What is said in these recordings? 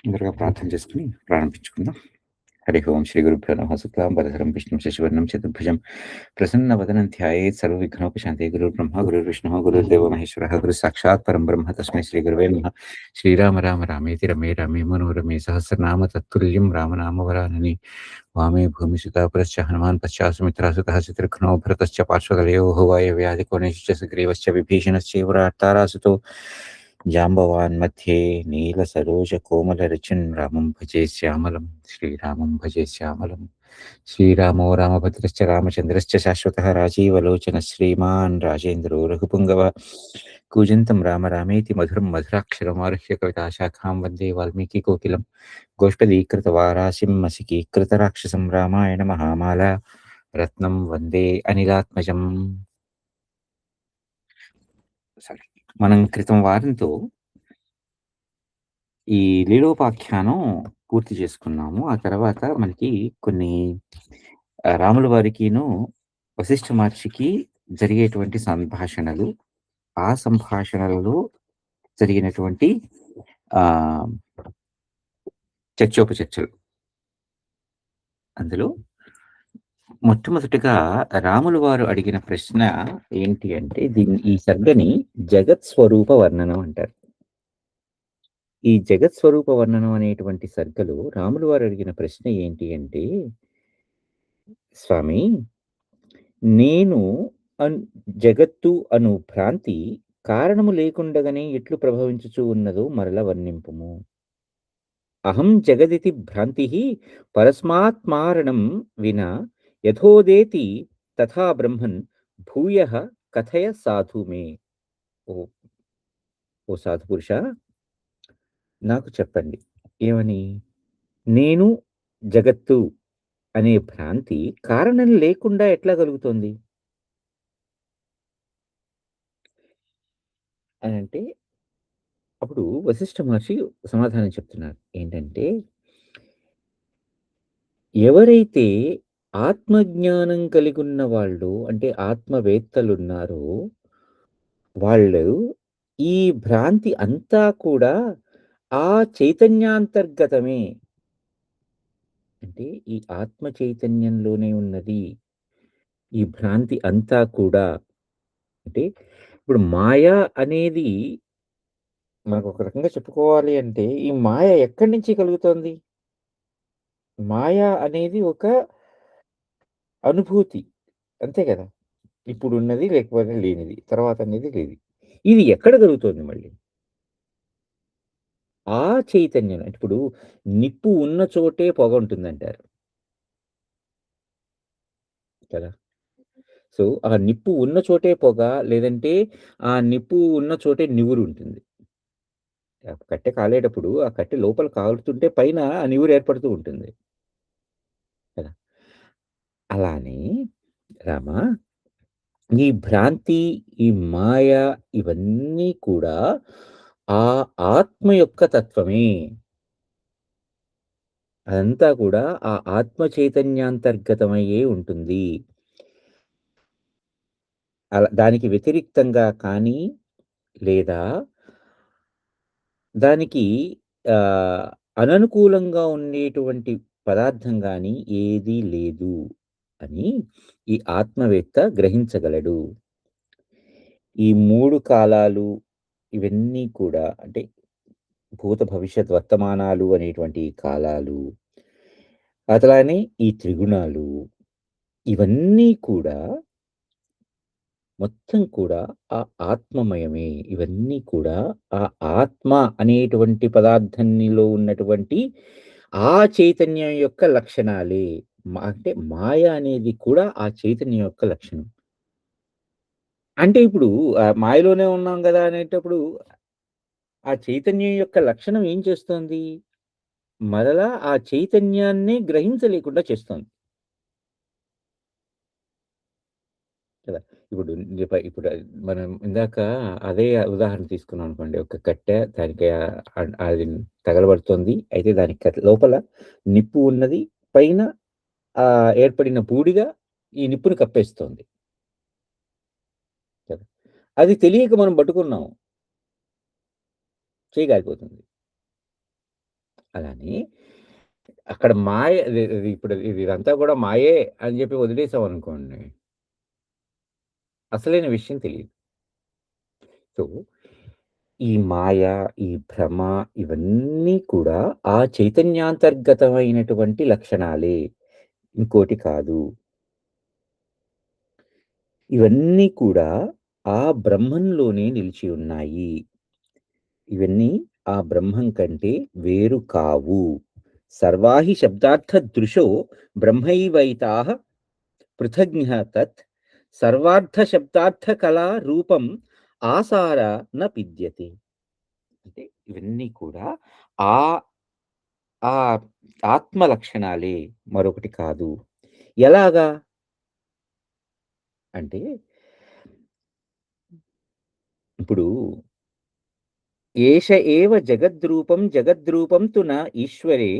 ముందుగా ప్రార్థన చేసుకొని ప్రారంభించుకుందాం. హరి ఓం శ్రీ గురుభ్యో నమః. శుక్లాంబరధరం విష్ణుం శశివర్ణం చతుర్భుజం ప్రసన్నవదనం ధ్యాయేత్ సర్వవిఘ్నోపశాంతయే. గురుర్బ్రహ్మ గురుర్విష్ణుః గురుర్దేవో మహేశ్వరः గురుః సాక్షాత్ పరం బ్రహ్మ తస్మై శ్రీ గురవే నమః. శ్రీరామ రామ రామేతి రమే రామే మనోరమే సహస్రనామ తత్తుల్యం రామనామవరానని. వామే భూమిసుతా పురశ్చ హనుమాన్ పశ్చాత్ సుమిత్రాసుతः శత్రుఘ్నో భరతశ్చ పార్శ్వదలయోः వాయవ్యాధికోణేశ్చ సుగ్రీవశ్చ విభీషణశ్చైవ తారాసుతో జాంబవాన్ मध्ये నీలసరోజకోమలరుచిం రామం భజే శ్యామలం శ్రీరామం భజే శ్యామలం. శ్రీరామో రామభద్రశ్చ రామచంద్రశ్చ శాశ్వతः రాజీవలోచన శ్రీమాన్ రాజేంద్రో రఘుపుంగవ కూజంతం రామ రామేతి మధురం మధురాక్షరమారుహ్య కవితాశాఖాం వందే వాల్మీకికోకిలం గోష్పదీకృతవారాసిం మసికీకృతరాక్షసం రామాయణ మహామాల రత్నం వందే అనిలాత్మజం. మనం క్రితం వారంతో ఈ లీలోపాఖ్యానం పూర్తి చేసుకున్నాము. ఆ తర్వాత మనకి కొన్ని రాముల వారికిను వశిష్ఠ మహర్షికి జరిగేటువంటి సంభాషణలు, ఆ సంభాషణలలో జరిగినటువంటి ఆహ్, చర్చోపచర్చలు. అందులో మొట్టమొదటిగా రాములు వారు అడిగిన ప్రశ్న ఏంటి అంటే, ఈ సర్గని జగత్ స్వరూప వర్ణనం అంటారు. ఈ జగత్ స్వరూప వర్ణనం అనేటువంటి సర్గలో రాములు వారు అడిగిన ప్రశ్న ఏంటి అంటే, స్వామి, నేను అన్ జగత్తు అను భ్రాంతి కారణము లేకుండగనే ఎట్లు ప్రభవించుచూ ఉన్నదో మరల వర్ణింపుము. అహం జగదితి భ్రాంతి పరస్మాత్మారణం వినా యథోదేతి తథా బ్రహ్మన్ భూయ కథయ సాధు మే. ఓ ఓ సాధు పురుష, నాకు చెప్పండి ఏమని? నేను జగత్తు అనే భ్రాంతి కారణం లేకుండా ఎట్లా కలుగుతోంది అని అంటే, అప్పుడు వశిష్ఠ మహర్షి సమాధానం చెప్తున్నారు. ఏంటంటే, ఎవరైతే ఆత్మజ్ఞానం కలిగున్న వాళ్ళు అంటే ఆత్మవేత్తలున్నారో, వాళ్ళు ఈ భ్రాంతి అంతా కూడా ఆ చైతన్యాంతర్గతమే. అంటే ఈ ఆత్మ చైతన్యంలోనే ఉన్నది ఈ భ్రాంతి అంతా కూడా. అంటే ఇప్పుడు మాయ అనేది మనకు ఒక రకంగా చెప్పుకోవాలి అంటే, ఈ మాయ ఎక్కడి నుంచి కలుగుతోంది? మాయ అనేది ఒక అనుభూతి. అంతే కదా! ఇప్పుడున్నది లేకపోతే లేనిది. తర్వాత అనేది లేదు. ఇది ఎక్కడ కలుగుతోంది మళ్ళీ? ఆ చైతన్యం. అంటే ఇప్పుడు నిప్పు ఉన్న చోటే పొగుంటుందంటారు కదా! సో, ఆ నిప్పు ఉన్న చోటే పొగ, లేదంటే ఆ నిప్పు ఉన్న చోటే నివురుంటుంది. ఆ కట్టె కాలేటప్పుడు ఆ కట్టె లోపల కాలుతుంటే పైన ఆ నివురు ఏర్పడుతూ ఉంటుంది కదా! అలానే రామా, ఈ భ్రాంతి, ఈ మాయ ఇవన్నీ కూడా ఆ ఆత్మ యొక్క తత్వమే. అదంతా కూడా ఆ ఆత్మ చైతన్యాంతర్గతమయ్యే ఉంటుంది. దానికి వ్యతిరిక్తంగా కానీ, లేదా దానికి ఆహ్, అననుకూలంగా ఉండేటువంటి పదార్థం గాని ఏదీ లేదు అని ఈ ఆత్మవేత్త గ్రహించగలడు. ఈ 3 కాలాలు ఇవన్నీ కూడా అంటే భూత, భవిష్యత్, వర్తమానాలు అనేటువంటి ఈ కాలాలు, అట్లానే ఈ త్రిగుణాలు ఇవన్నీ కూడా మొత్తం కూడా ఆ ఆత్మమయమే. ఇవన్నీ కూడా ఆ ఆత్మ అనేటువంటి పదార్థంనిలో ఉన్నటువంటి ఆ చైతన్యం యొక్క లక్షణాలే. అంటే మాయ అనేది కూడా ఆ చైతన్యం యొక్క లక్షణం. అంటే ఇప్పుడు మాయలోనే ఉన్నాం గదా! అనేటప్పుడు ఆ చైతన్యం యొక్క లక్షణం ఏం చేస్తోంది? మరలా ఆ చైతన్యాన్నే గ్రహించలేకుండా చేస్తోంది కదా! ఇప్పుడు ఇప్పుడు మనం ఇందాక అదే ఉదాహరణ తీసుకున్నాం అనుకోండి. ఒక కట్టె దానికి అది తగలబడుతోంది. అయితే దానికి లోపల నిప్పు ఉన్నది. పైన ఏర్పడిన బూడిద ఈ నిప్పుని కప్పేస్తోంది కదా! అది తెలియక మనం పట్టుకున్నాం. చెయ్యి కాలిపోతుంది. అలానే అక్కడ మాయ ఇప్పుడు ఇదంతా కూడా మాయే అని చెప్పి వదిలేసామనుకోండి, అసలైన విషయం తెలీదు. సో, ఈ మాయ, ఈ భ్రమ ఇవన్నీ కూడా ఆ చైతన్యాంతర్గతమైనటువంటి లక్షణాలే. ఇంకోటి కాదు. ఇవన్నీ కూడా ఆ బ్రహ్మంలోనే నిలిచి ఉన్నాయి. ఇవన్నీ ఆ బ్రహ్మం కంటే వేరు కావు. సర్వాహి శబ్దార్థ దృశో బ్రహ్మైవైతాః పృథగ్న్యః తత్ సర్వార్థ శబ్దార్థ కళా రూపం ఆసార న విద్యతే. అంటే ఇవన్నీ కూడా ఆ ఆ ఆత్మ లక్షణాలే, మరొకటి కాదు. ఎలాగా? అంటే ఇప్పుడు ఏష ఏవ జగద్రూపం జగద్రూపం తు న ఈశ్వరే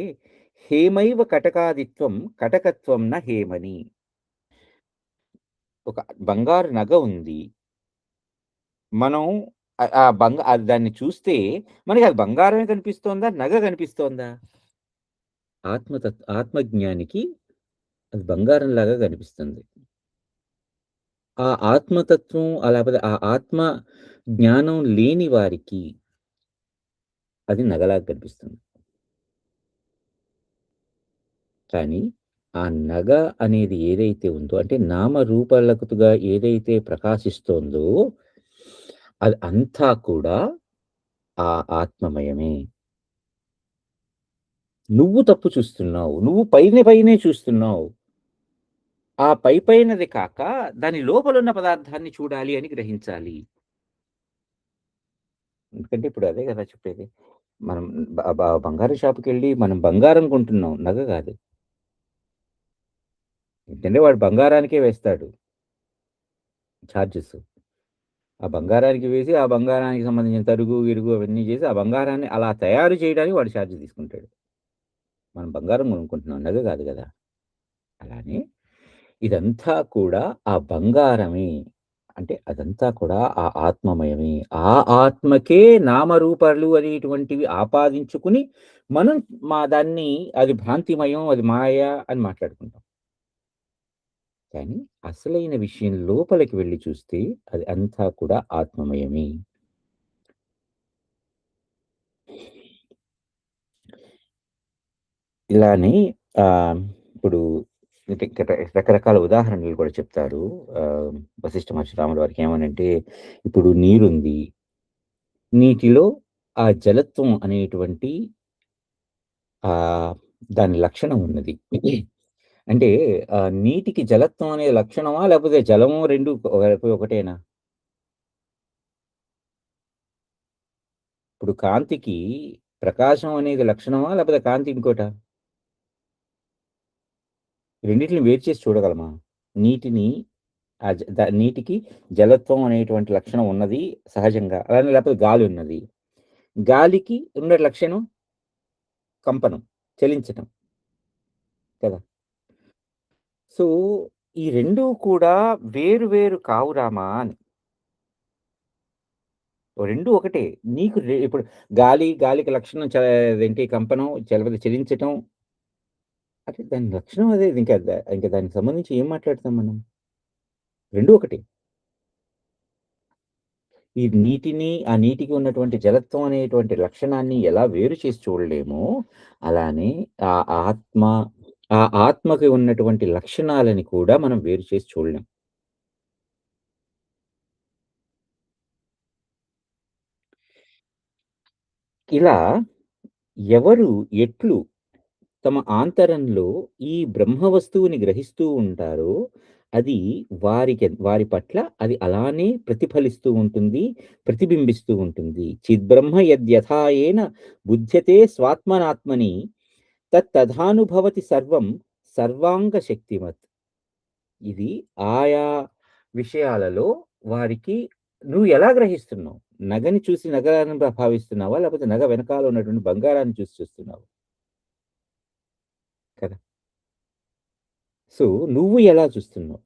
హేమైవ కటకాదిత్వం కటకత్వం న హేమని. ఒక బంగారు నగ ఉంది. మనం దాన్ని చూస్తే మనకి అది బంగారమే కనిపిస్తోందా? నగ కనిపిస్తోందా? ఆత్మజ్ఞానికి అది బంగారంలాగా కనిపిస్తుంది. ఆ ఆత్మతత్వం లేకపోతే ఆ ఆత్మ జ్ఞానం లేని వారికి అది నగలాగా కనిపిస్తుంది. కానీ ఆ నగ అనేది ఏదైతే ఉందో అంటే నామరూపాలకుతుగా ఏదైతే ప్రకాశిస్తోందో అది అంతా కూడా ఆ ఆత్మమయమే. నువ్వు తప్పు చూస్తున్నావు. నువ్వు పైనే చూస్తున్నావు. ఆ పైనది కాక దాని లోపలున్న పదార్థాన్ని చూడాలి అని గ్రహించాలి. ఎందుకంటే ఇప్పుడు అదే గదా చెప్పేది. మనం బంగారం షాప్‌కెళ్ళి మనం బంగారం కొంటున్నాం. నగ గాదు. ఎందుకంటే వాడు బంగారానికే వేస్తాడు చార్జెస్. ఆ బంగారానికి వేసి, ఆ బంగారానికి సంబంధించిన తరుగు, గిరుగు అవన్నీ చేసి, ఆ బంగారాన్ని అలా తయారు చేయడానికి వాడు చార్జ్ తీసుకుంటాడు. మనం బంగారం కొనుక్కుంటున్నాం. నగ కాదు గదా! అలానే ఇదంతా కూడా ఆ బంగారమే. అంటే అదంతా కూడా ఆ ఆత్మమయమే. ఆ ఆత్మకే నామరూపాలు అనేటువంటివి ఆపాదించుకుని, మనం దాన్ని అది భ్రాంతిమయం, అది మాయ అని మాట్లాడుకుంటాం. కానీ అసలైన విషయం లోపలికి వెళ్లి చూస్తే అది అంతా కూడా ఆత్మమయమే. ఇలానే ఇప్పుడు రకరకాల ఉదాహరణలు కూడా చెప్తారు. వశిష్ఠ మహర్షి రాముల వారికి ఏమనంటే, ఇప్పుడు నీరుంది. నీటిలో ఆ జలత్వం అనేటువంటి ఆహ్, దాని లక్షణం ఉన్నది. అంటే నీటికి జలత్వం అనే లక్షణమా? లేకపోతే జలము 2 ఒకటేనా? ఇప్పుడు కాంతికి ప్రకాశం అనేది లక్షణమా? లేకపోతే కాంతి ఇంకోటా? రెండిటిని వేరు చేసి చూడగలమా? నీటిని నీటికి జలత్వం అనేటువంటి లక్షణం ఉన్నది సహజంగా. అలానే లేకపోతే గాలి ఉన్నది. గాలికి ఉన్న లక్షణం కంపనం, చలించటం కదా! సో, ఈ 2 కూడా వేరు వేరు కావు రామా అని. 2 ఒకటే. నీకు ఇప్పుడు గాలికి లక్షణం అదేంటి కంపనం, లేకపోతే చలించటం. అంటే దాని లక్షణం అదే. ఇంకా దానికి సంబంధించి ఏం మాట్లాడతాం మనం? 2 ఒకటే. ఆ నీటికి ఉన్నటువంటి జలత్వం అనేటువంటి లక్షణాన్ని ఎలా వేరు చేసి చూడలేమో, అలానే ఆ ఆత్మ, ఆ ఆత్మకి ఉన్నటువంటి లక్షణాలని కూడా మనం వేరు చేసి చూడలేం. ఇలా ఎవరు ఎట్లు తమ ఆంతరంలో ఈ బ్రహ్మ వస్తువుని గ్రహిస్తూ ఉంటారో, అది వారి పట్ల అది అలానే ప్రతిఫలిస్తూ ఉంటుంది, ప్రతిబింబిస్తూ ఉంటుంది. చిద్బ్రహ్మ యద్యథాయేన బుధ్యతే స్వాత్మనాత్మని తత్తథానుభవతి సర్వం సర్వాంగ శక్తిమత్. ఇది ఆయా విషయాలలో వారికి నువ్వు ఎలా గ్రహిస్తున్నావు? నగని చూసి నగరాన్ని భావిస్తున్నావా? లేకపోతే నగ వెనకాల ఉన్నటువంటి బంగారాన్ని చూసి చూస్తున్నావా? కదా! సో, నువ్వు ఎలా చూస్తున్నావు?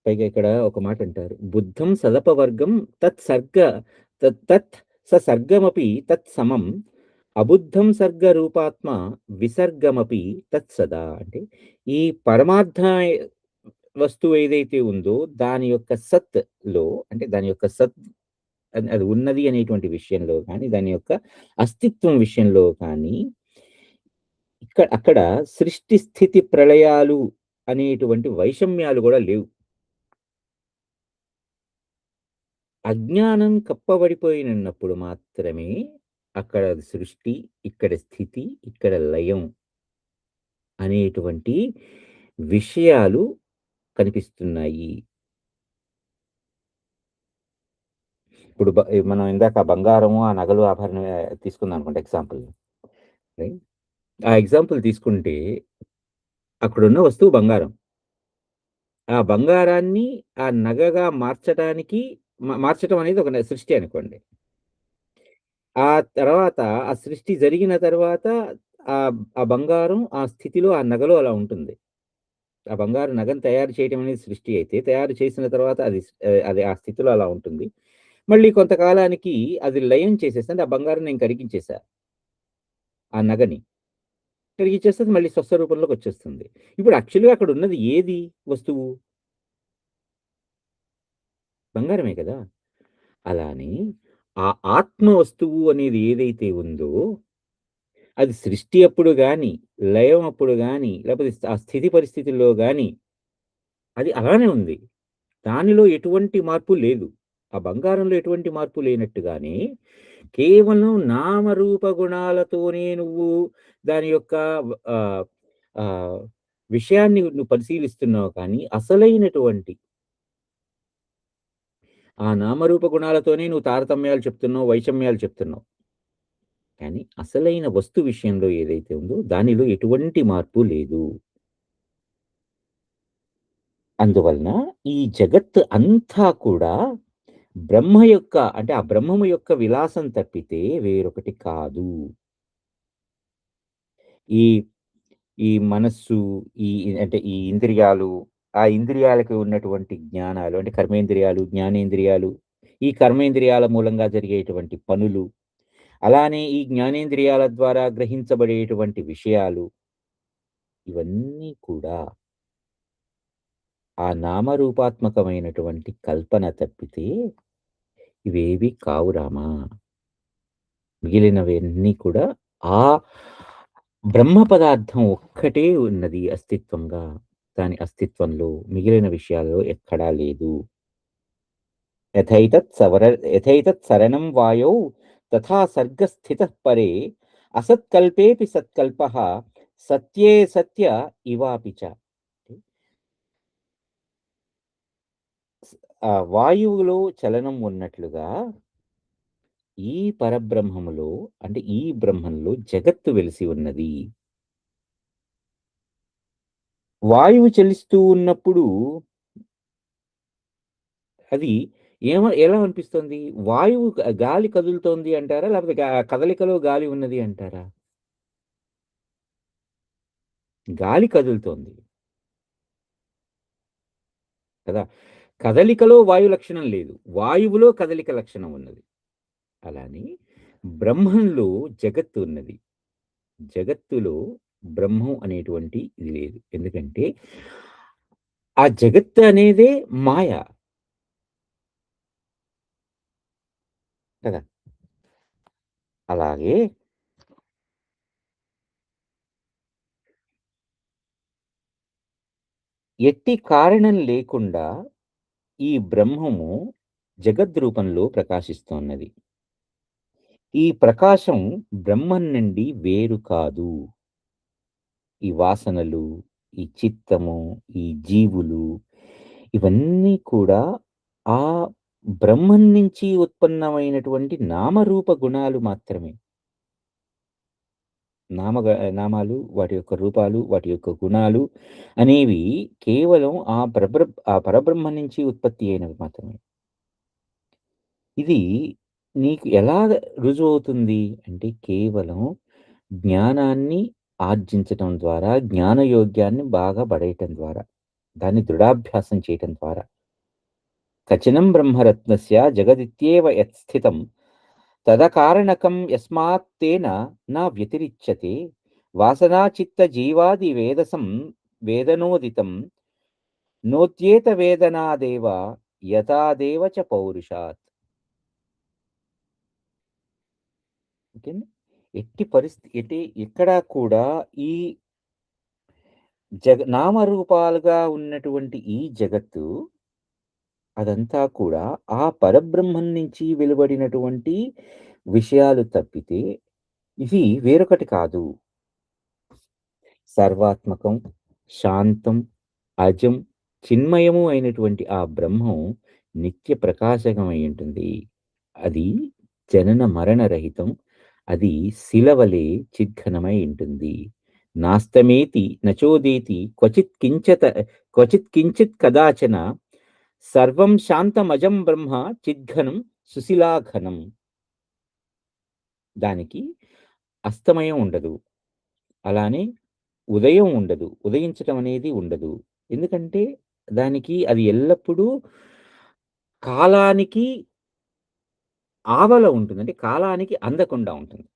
పైగా ఇక్కడ ఒక మాటంటారు. బుద్ధం సదపవర్గం తత్ సర్గ తత్ తత్ సర్గమపి తత్సమం అబుద్ధం సర్గరూపాత్మ విసర్గమపి తత్సదా. అంటే ఈ పరమార్థ వస్తువు ఏదైతే ఉందో దాని యొక్క సత్‌లో, అంటే దాని యొక్క సత్ అది అది ఉన్నది అనేటువంటి విషయంలో కానీ, దాని యొక్క అస్తిత్వం విషయంలో కానీ, అక్కడ సృష్టి, స్థితి, ప్రళయాలు అనేటువంటి వైషమ్యాలు గూడా లేవు. అజ్ఞానం కప్పబడిపోయినున్నప్పుడు మాత్రమే అక్కడ సృష్టి, ఇక్కడ స్థితి, ఇక్కడ లయం అనేటువంటి విషయాలు కనిపిస్తున్నాయి. ఇప్పుడు మనం ఇందాక బంగారము, ఆ నగలు, ఆభరణం తీసుకుందాం అనుకోండి ఎగ్జాంపుల్. రైట్. ఆ ఎగ్జాంపుల్ తీసుకుంటే అక్కడున్న వస్తువు బంగారం. ఆ బంగారాన్ని ఆ నగగా మార్చటానికి మార్చటం అనేది ఒక సృష్టి అనుకోండి. ఆ తర్వాత ఆ సృష్టి జరిగిన తర్వాత ఆ బంగారం ఆ స్థితిలో, ఆ నగలో అలా ఉంటుంది. ఆ బంగారు నగను తయారు చేయటం అనేది సృష్టి అయితే, తయారు చేసిన తర్వాత అది ఆ స్థితిలో అలా ఉంటుంది. మళ్ళీ కొంతకాలానికి అది లయం చేసేసి, అంటే ఆ బంగారం నేను కరిగించేసా. ఆ నగని. కరిగిచ్చేస్తే అది మళ్ళీ స్వస్థ రూపంలోకొచ్చేస్తుంది. ఇప్పుడు యాక్చువల్‌గా అక్కడ ఉన్నది ఏది వస్తువు? బంగారమే కదా! అలానే ఆ ఆత్మ వస్తువు అనేది ఏదైతే ఉందో, అది సృష్టి అప్పుడు గాని, లయం అప్పుడు గాని, లేపోతే ఆ స్థితి పరిస్థితుల్లో గాని, అది అలానే ఉంది. దానిలో ఎటువంటి మార్పు లేదు. ఆ బంగారంలో ఎటువంటి మార్పు లేనట్టుగానే, కేవలం నామరూప గుణాలతోనే నువ్వు దాని యొక్క ఆహ్, ఆహ్, విషయాన్ని నువ్వు పరిశీలిస్తున్నావు కానీ, అసలైనటువంటి ఆ నామరూప గుణాలతోనే నువ్వు తారతమ్యాలు చెప్తున్నావు, వైషమ్యాలు చెప్తున్నావు. కానీ అసలైన వస్తు విషయంలో ఏదైతే ఉందో దానిలో ఎటువంటి మార్పు లేదు. అందువలన ఈ జగత్తు అంతా కూడా బ్రహ్మ యొక్క, అంటే ఆ బ్రహ్మము యొక్క విలాసం తప్పితే వేరొకటి కాదు. ఈ ఈ మనస్సు, ఈ అంటే ఈ ఇంద్రియాలు, ఆ ఇంద్రియాలకి ఉన్నటువంటి జ్ఞానాలు, అంటే కర్మేంద్రియాలు, జ్ఞానేంద్రియాలు, ఈ కర్మేంద్రియాల మూలంగా జరిగేటువంటి పనులు, అలానే ఈ జ్ఞానేంద్రియాల ద్వారా గ్రహించబడేటువంటి విషయాలు, ఇవన్నీ కూడా ఆ నామరూపాత్మకమైనటువంటి కల్పన తప్పితే ఇవేవి కావు రామా! మిగిలినవన్నీ కూడా ఆ బ్రహ్మ పదార్థం ఒక్కటే ఉన్నది అస్తిత్వంగా. దాని అస్తిత్వంలో మిగిలిన విషయాల్లో ఎక్కడా లేదు. యథైతత్ సవర యథైతత్ సరణం వాయౌ తథా సర్గస్థితః పరే అసత్కల్పేపి సత్కల్పః సత్యే సత్య ఇవాపి చ. ఆ వాయువులో చలనం ఉన్నట్లుగా ఈ పరబ్రహ్మములో, అంటే ఈ బ్రహ్మంలో జగత్తు వెలిసి ఉన్నది. వాయువు చలిస్తూ ఉన్నప్పుడు అది ఎలా అనిపిస్తుంది? వాయువు గాలి కదులుతోంది అంటారా? లేకపోతే కదలికలో గాలి ఉన్నది అంటారా? గాలి కదులుతోంది కదా! కదలికలో వాయు లక్షణం లేదు. వాయువులో కదలిక లక్షణం ఉన్నది. అలానే బ్రహ్మంలో జగత్తు ఉన్నది. జగత్తులో బ్రహ్మం అనేటువంటి ఇది లేదు. ఎందుకంటే ఆ జగత్తు అనేదే మాయ కదా! అలాగే ఎట్టి కారణం లేకుండా ఈ బ్రహ్మము జగద్రూపంలో ప్రకాశిస్తోన్నది. ఈ ప్రకాశం బ్రహ్మం నుండి వేరు కాదు. ఈ వాసనలు, ఈ చిత్తము, ఈ జీవులు, ఇవన్నీ కూడా ఆ బ్రహ్మం నుంచి ఉత్పన్నమైనటువంటి నామరూప గుణాలు మాత్రమే. నామాలు, వాటి యొక్క రూపాలు, వాటి యొక్క గుణాలు అనేవి కేవలం ఆ పరబ్రహ్మం నుంచి ఉత్పత్తి అయినవి మాత్రమే. ఇది నీకు ఎలా రుజువవుతుంది అంటే, కేవలం జ్ఞానాన్ని ఆర్జించటం ద్వారా, జ్ఞానయోగ్యాన్ని బాగా పడేయటం ద్వారా, దాన్ని దృఢాభ్యాసం చేయటం ద్వారా. కచనం బ్రహ్మరత్నస్య జగదిత్యేవ యత్స్థితం తదకారణకం యస్మాత్ తేన న వ్యతిరిచ్యతే వాసనాచిత్తజీవాది వేదనోదితం నోత్యేత వేదనాదేవ యథాదేవ చ పౌరుషాత్. ఓకేనా? ఎట్టి పరిస్థితి ఎక్కడా కూడా ఈ నామరూపాలుగా ఉన్నటువంటి ఈ జగత్తు అదంతా కూడా ఆ పరబ్రహ్మం నుంచి వెలువడినటువంటి విషయాలు తప్పితే ఇవి వేరొకటి కాదు. సర్వాత్మకం, శాంతం, అజం, చిన్మయము అయినటువంటి ఆ బ్రహ్మం నిత్య ప్రకాశకమై ఉంటుంది. అది జనన మరణ రహితం. అది శిలవలే చిద్ఘనమై ఉంటుంది. నాస్తమేతి నచోదేతి క్వచిత్ కించిత్ కదాచన సర్వం శాంతమజం బ్రహ్మ చిద్ఘనం సుశిలాఘనం. దానికి అస్తమయం ఉండదు. అలానే ఉదయం ఉండదు. ఉదయించటం అనేది ఉండదు. ఎందుకంటే దానికి అది ఎల్లప్పుడూ కాలానికి ఆవల ఉంటుంది. అంటే కాలానికి అందకుండా ఉంటుంది.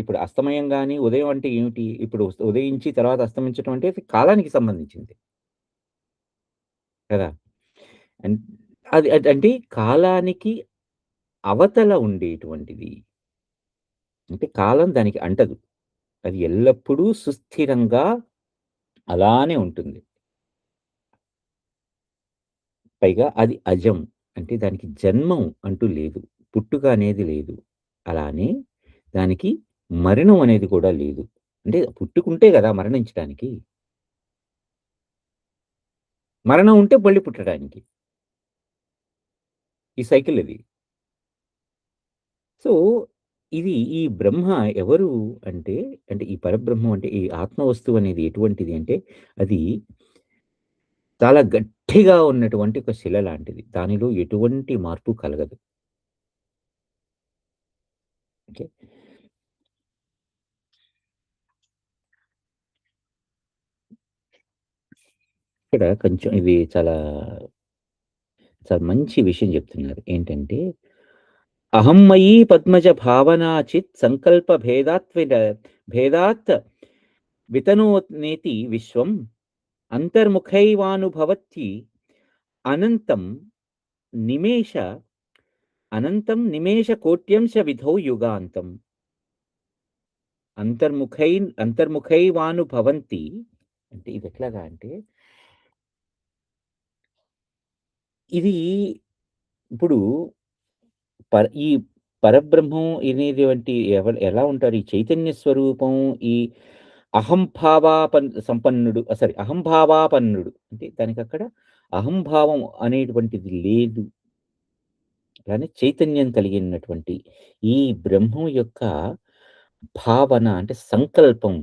ఇప్పుడు అస్తమయం గాని, ఉదయం అంటే ఏమిటి? ఇప్పుడు ఉదయించి తర్వాత అస్తమించటం అంటే అది కాలానికి సంబంధించింది కదా! అన్ అది అది అంటే కాలానికి అవతల ఉండేటువంటిది. అంటే కాలం దానికి అంటదు. అది ఎల్లప్పుడూ సుస్థిరంగా అలానే ఉంటుంది. పైగా అది అజం. అంటే దానికి జన్మం అంటూ లేదు. పుట్టుక అనేది లేదు. అలానే దానికి మరణం అనేది కూడా లేదు. అంటే పుట్టుకుంటే గదా మరణించటానికి. మరణం ఉంటే మళ్ళీ పుట్టడానికి. ఈ సైకిల్ ఇది. సో, ఇది ఈ బ్రహ్మ ఎవరు అంటే, అంటే ఈ పరబ్రహ్మం అంటే ఈ ఆత్మ వస్తువు అనేది ఎటువంటిది అంటే, అది చాలా గట్టిగా ఉన్నటువంటి ఒక శిల లాంటిది. దానిలో ఎటువంటి మార్పు కలగదు. ఓకే. ఇక్కడ కొంచెం ఇది చాలా, చాలా మంచి విషయం చెప్తున్నారు. ఏంటంటే, అహం మయీ పద్మజ భావనాచిత్ సంకల్ప భేదాత్ వితనోనేతి విశ్వం అంతర్ముఖైవానుభవత్తి అనంతం నిమేష నిమేష కోట్యంశ విధౌ యుగాంతం. అంతర్ముఖైవానుభవంతి అంటే ఇది ఎట్లాగా అంటే, ఇది ఇప్పుడు ఈ పరబ్రహ్మం అనేటువంటి ఎలా ఉంటారు? ఈ చైతన్య స్వరూపం, ఈ అహంభావాపన్నుడు. అంటే దానికక్కడ అహంభావం అనేటువంటిది లేదు. అలానే చైతన్యం కలిగినటువంటి ఈ బ్రహ్మం యొక్క భావన అంటే సంకల్పం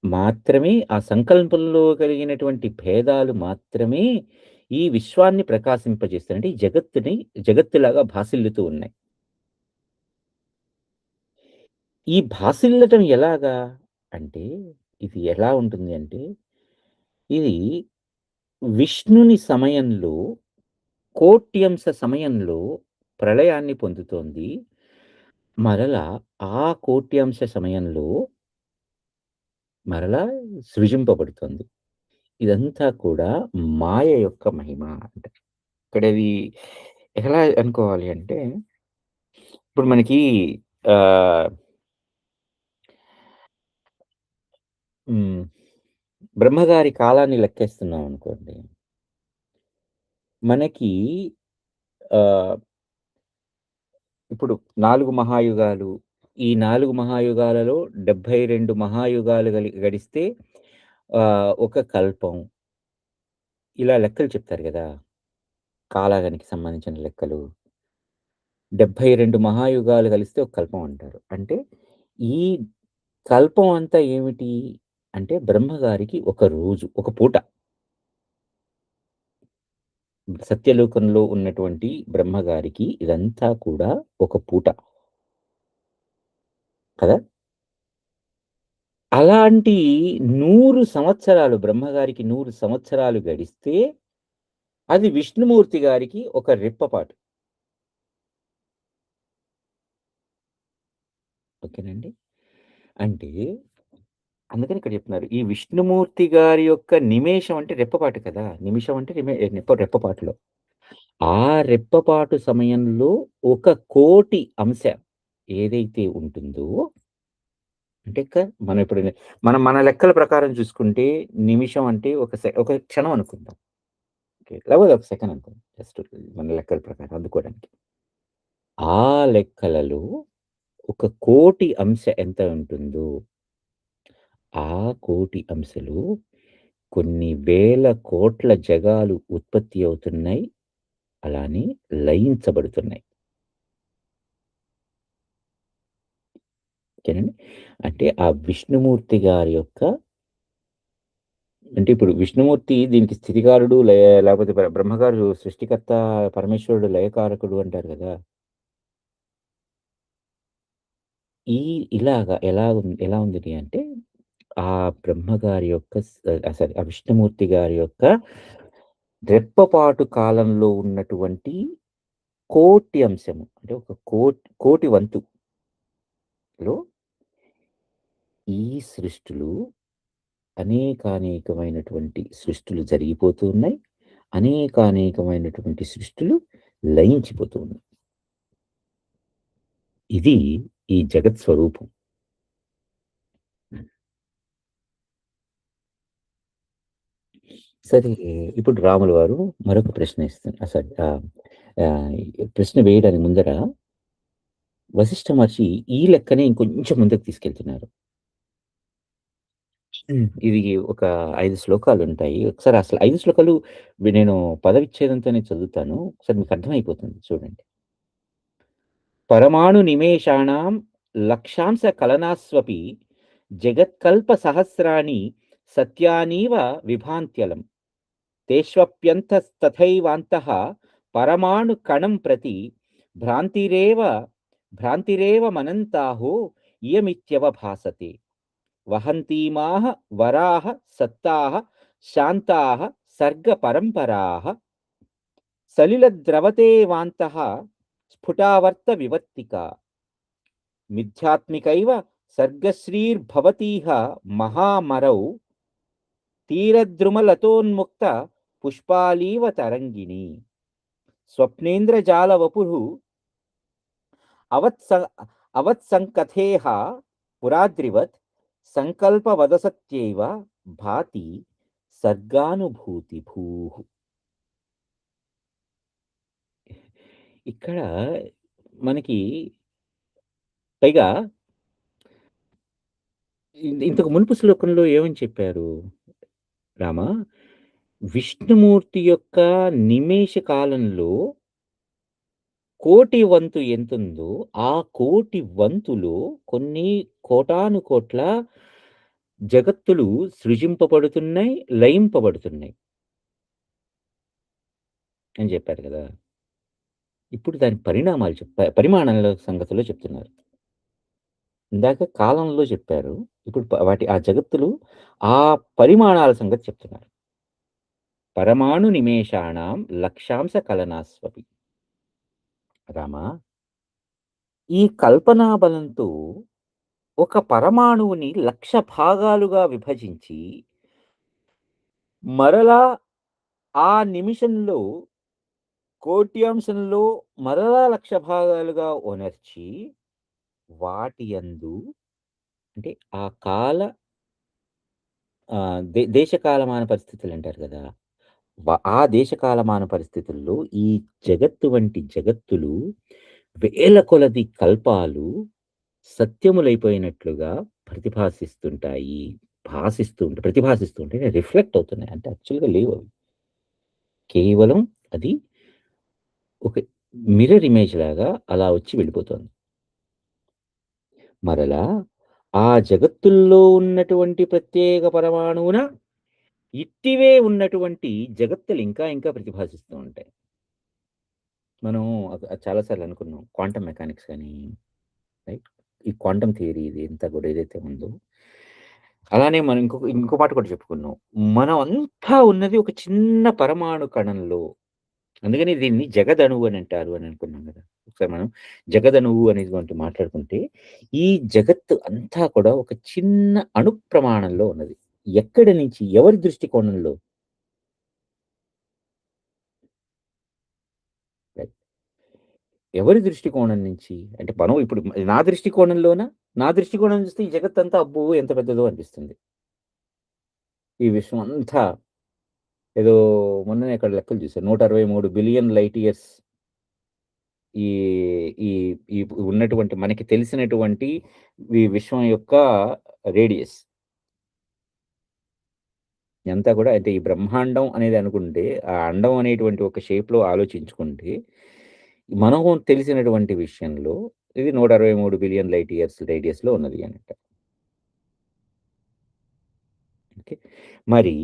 మాత్రమే, ఆ సంకల్పంలో కలిగినటువంటి భేదాలు మాత్రమే ఈ విశ్వాన్ని ప్రకాశింపజేస్తాయి. అంటే ఈ జగత్తులాగా భాసిల్లుతూ ఉన్నాయి. ఈ భాసిల్లటం ఎలాగా? అంటే ఇది ఎలా ఉంటుంది అంటే, ఇది విష్ణుని సమయంలో, కోట్యంశ సమయంలో ప్రళయాన్ని పొందుతోంది. మరలా ఆ కోట్యాంశ సమయంలో మరలా సృజింపబడుతుంది. ఇదంతా కూడా మాయ యొక్క మహిమ అంట. ఇక్కడది ఎలా అనుకోవాలి అంటే, ఇప్పుడు మనకి ఆహ్, హ్మ్. బ్రహ్మగారి కాలాన్ని లెక్కేస్తున్నాం అనుకోండి. మనకి ఆహ్, ఇప్పుడు 4 మహాయుగాలు. ఈ 4 మహాయుగాలలో 72 మహాయుగాలు గడిస్తే ఒక కల్పం. ఇలా లెక్కలు చెప్తారు గదా! కాలానికి సంబంధించిన లెక్కలు. 72 మహాయుగాలు కలిస్తే ఒక కల్పం అంటారు. అంటే ఈ కల్పం అంతా ఏమిటి? అంటే బ్రహ్మగారికి ఒక రోజు, ఒక పూట. సత్యలోకంలో ఉన్నటువంటి బ్రహ్మగారికి ఇదంతా కూడా ఒక పూట కదా! అలాంటి 100 సంవత్సరాలు బ్రహ్మగారికి 100 సంవత్సరాలు గడిస్తే, అది విష్ణుమూర్తి గారికి ఒక రెప్పపాటు. ఓకేనండి. అంటే అందుకని ఇక్కడ చెప్తున్నారు. ఈ విష్ణుమూర్తి గారి యొక్క నిమేషం అంటే రెప్పపాటు కదా! నిమిషం అంటే రెప్పపాటులో. ఆ రెప్పపాటు సమయంలో ఒక కోటి అంశ ఏదైతే ఉంటుందో అంటే మనం ఇప్పుడు మనం మన లెక్కల ప్రకారం చూసుకుంటే నిమిషం అంటే ఒక క్షణం అనుకుందాం. ఓకే. లేకపోతే ఒక సెకన్ అనుకుందాం. జస్ట్ మన లెక్కల ప్రకారం అందుకోవడానికి. ఆ లెక్కలలో ఒక కోటి అంశ ఎంత ఉంటుందో, ఆ కోటి అంశలు కొన్ని వేల కోట్ల జగాలు ఉత్పత్తి అవుతున్నాయి. అలానే లయించబడుతున్నాయి. ఓకేనండి. అంటే ఆ విష్ణుమూర్తి గారి యొక్క అంటే ఇప్పుడు విష్ణుమూర్తి దీనికి స్థితికారుడు లేకపోతే బ్రహ్మగారు సృష్టికర్త, పరమేశ్వరుడు లయకారకుడు అంటారు గదా! ఈ ఇలాగ ఎలా ఉందిది అంటే ఆ బ్రహ్మగారి యొక్క సారీ ఆ విష్ణుమూర్తి గారి యొక్క రెప్పపాటు కాలంలో ఉన్నటువంటి కోటి అంశము. అంటే ఒక కోటి వంతులో ఈ సృష్టులు అనేకానేకమైనటువంటి సృష్టులు జరిగిపోతూ ఉన్నాయి. అనేకానేకమైనటువంటి సృష్టులు లయించిపోతూ ఉన్నాయి. ఇది ఈ జగత్ స్వరూపం. సరే ఇప్పుడు రాములు వారు మరొక ప్రశ్న సారీ ప్రశ్న వేయడానికి ముందర వశిష్ఠ మహర్షి ఈ లెక్కనే ఇంకొంచెం ముందుకు తీసుకెళ్తున్నారు. ఇది ఒక 5 శ్లోకాలుంటాయి. ఒకసారి అసలు 5 శ్లోకాలు నేను పదవిచ్ఛేదంతోనే చదువుతాను. ఒకసారి మీకు అర్థమైపోతుంది చూడండి. పరమాణు నిమేషాణం లక్షాంశ కలనాస్వపి జగత్కల్ప సహస్రాణి సత్యానీవ విభాంత్యలం తేష్వప్యంతస్తథైవాంతః పరమాణు కణం ప్రతి భ్రాంతిరేవ భ్రాంతిరేవమనంతాహో ఇయమిత్యవభాసతే వహంతీమాః వరాః సత్తాః శాంతాః సర్గపరంపరాః సలిలద్రవతేవాంతః స్ఫుటావర్త వివర్తికా మిథ్యాత్మికైవ సర్గశ్రీర్భవతీహ మహామరౌ తీరద్రుమలతోన్ముక్త పుష్పాలీవ తరంగిణి స్వప్నేంద్రజాలవపుః అవత్స అవత్సంకథేః పురాద్రివత్ సంకల్పవదసత్యైవ భాతి సర్గానుభూతిభూః. ఇక్కడ మనకి పైగా ఇంతకు మునుపు శ్లోకంలో ఏమని చెప్పారు రామ? విష్ణుమూర్తి యొక్క నిమేష కాలంలో కోటి వంతు ఎంతుందో, ఆ కోటి వంతులో కొన్ని కోటానుకోట్ల జగత్తులు సృజింపబడుతున్నాయి, లయింపబడుతున్నాయి అని చెప్పారు గదా! ఇప్పుడు దాని పరిణామాలు పరిమాణాల సంగతిలో చెప్తున్నారు. ఇందాక కాలంలో చెప్పారు. ఇప్పుడు వాటి ఆ జగత్తులు ఆ పరిమాణాల సంగతి చెప్తున్నారు. పరమాణు నిమేషాణం లక్షాంశ కలనాస్వపి. రామా! ఈ కల్పనా బలంతో ఒక పరమాణువుని 1,00,000 భాగాలుగా విభజించి, మరలా ఆ నిమిషంలో కోటి అంశంలో మరలా 1,00,000 భాగాలుగా ఒనర్చి, వాటి యందు అంటే ఆ కాల దేశకాలమాన పరిస్థితులంటారు గదా! ఆ దేశకాలమాన పరిస్థితుల్లో ఈ జగత్తు వంటి జగత్తులు వేల కొలది కల్పాలు సత్యములైపోయినట్లుగా ప్రతిభాసిస్తుంటాయి. ప్రతిభాసిస్తూ ఉంటే రిఫ్లెక్ట్ అవుతున్నాయి. అంటే యాక్చువల్‌గా లేవవి. కేవలం అది ఒక మిర్రర్ ఇమేజ్ లాగా అలా వచ్చి వెళ్ళిపోతోంది. మరలా ఆ జగత్తుల్లో ఉన్నటువంటి ప్రత్యేక పరమాణువున ఇట్టివే ఉన్నటువంటి జగత్తులు ఇంకా ఇంకా ప్రతిభాసిస్తూ ఉంటాయి. మనం చాలా సార్లు అనుకున్నాం. క్వాంటమ్ మెకానిక్స్ గాని, రైట్? ఈ క్వాంటమ్ థియరీ ఇది ఇంత కూడా ఏదైతే ఉందో, అలానే మనం ఇంకో మాట కూడా చెప్పుకున్నాం. మనం అంతా ఉన్నది ఒక చిన్న పరమాణు కణంలో. అందుకని దీన్ని జగదణువు అని అంటారు అని అనుకున్నాం గదా! ఒకసారి మనం జగదణువు అనేటువంటి మాట్లాడుకుంటే, ఈ జగత్తు అంతా కూడా ఒక చిన్న అణు ప్రమాణంలో ఉన్నది. ఎక్కడి నుంచి, ఎవరి దృష్టికోణంలో? రైట్. ఎవరి దృష్టికోణం నుంచి? అంటే మనం ఇప్పుడు నా దృష్టికోణంలోన, నా దృష్టికోణం చూస్తే ఈ జగత్తంతా అబ్బో! ఎంత పెద్దదో అనిపిస్తుంది. ఈ విశ్వం అంతా ఏదో మొన్ననే అక్కడ లెక్కలు చూసాను. 163 బిలియన్ లైట్ ఇయర్స్ ఈ ఈ ఈ ఉన్నటువంటి మనకి తెలిసినటువంటి ఈ విశ్వం యొక్క రేడియస్. ఇదంతా కూడా అంటే ఈ బ్రహ్మాండం అనేది అనుకుంటే, ఆ అండం అనేటువంటి ఒక షేప్‌లో ఆలోచించుకుంటే, మనం తెలిసినటువంటి విషయంలో ఇది 163 బిలియన్ లైట్ ఇయర్స్ రేడియస్‌లో ఉన్నది అన్నట్టు. ఓకే. మరి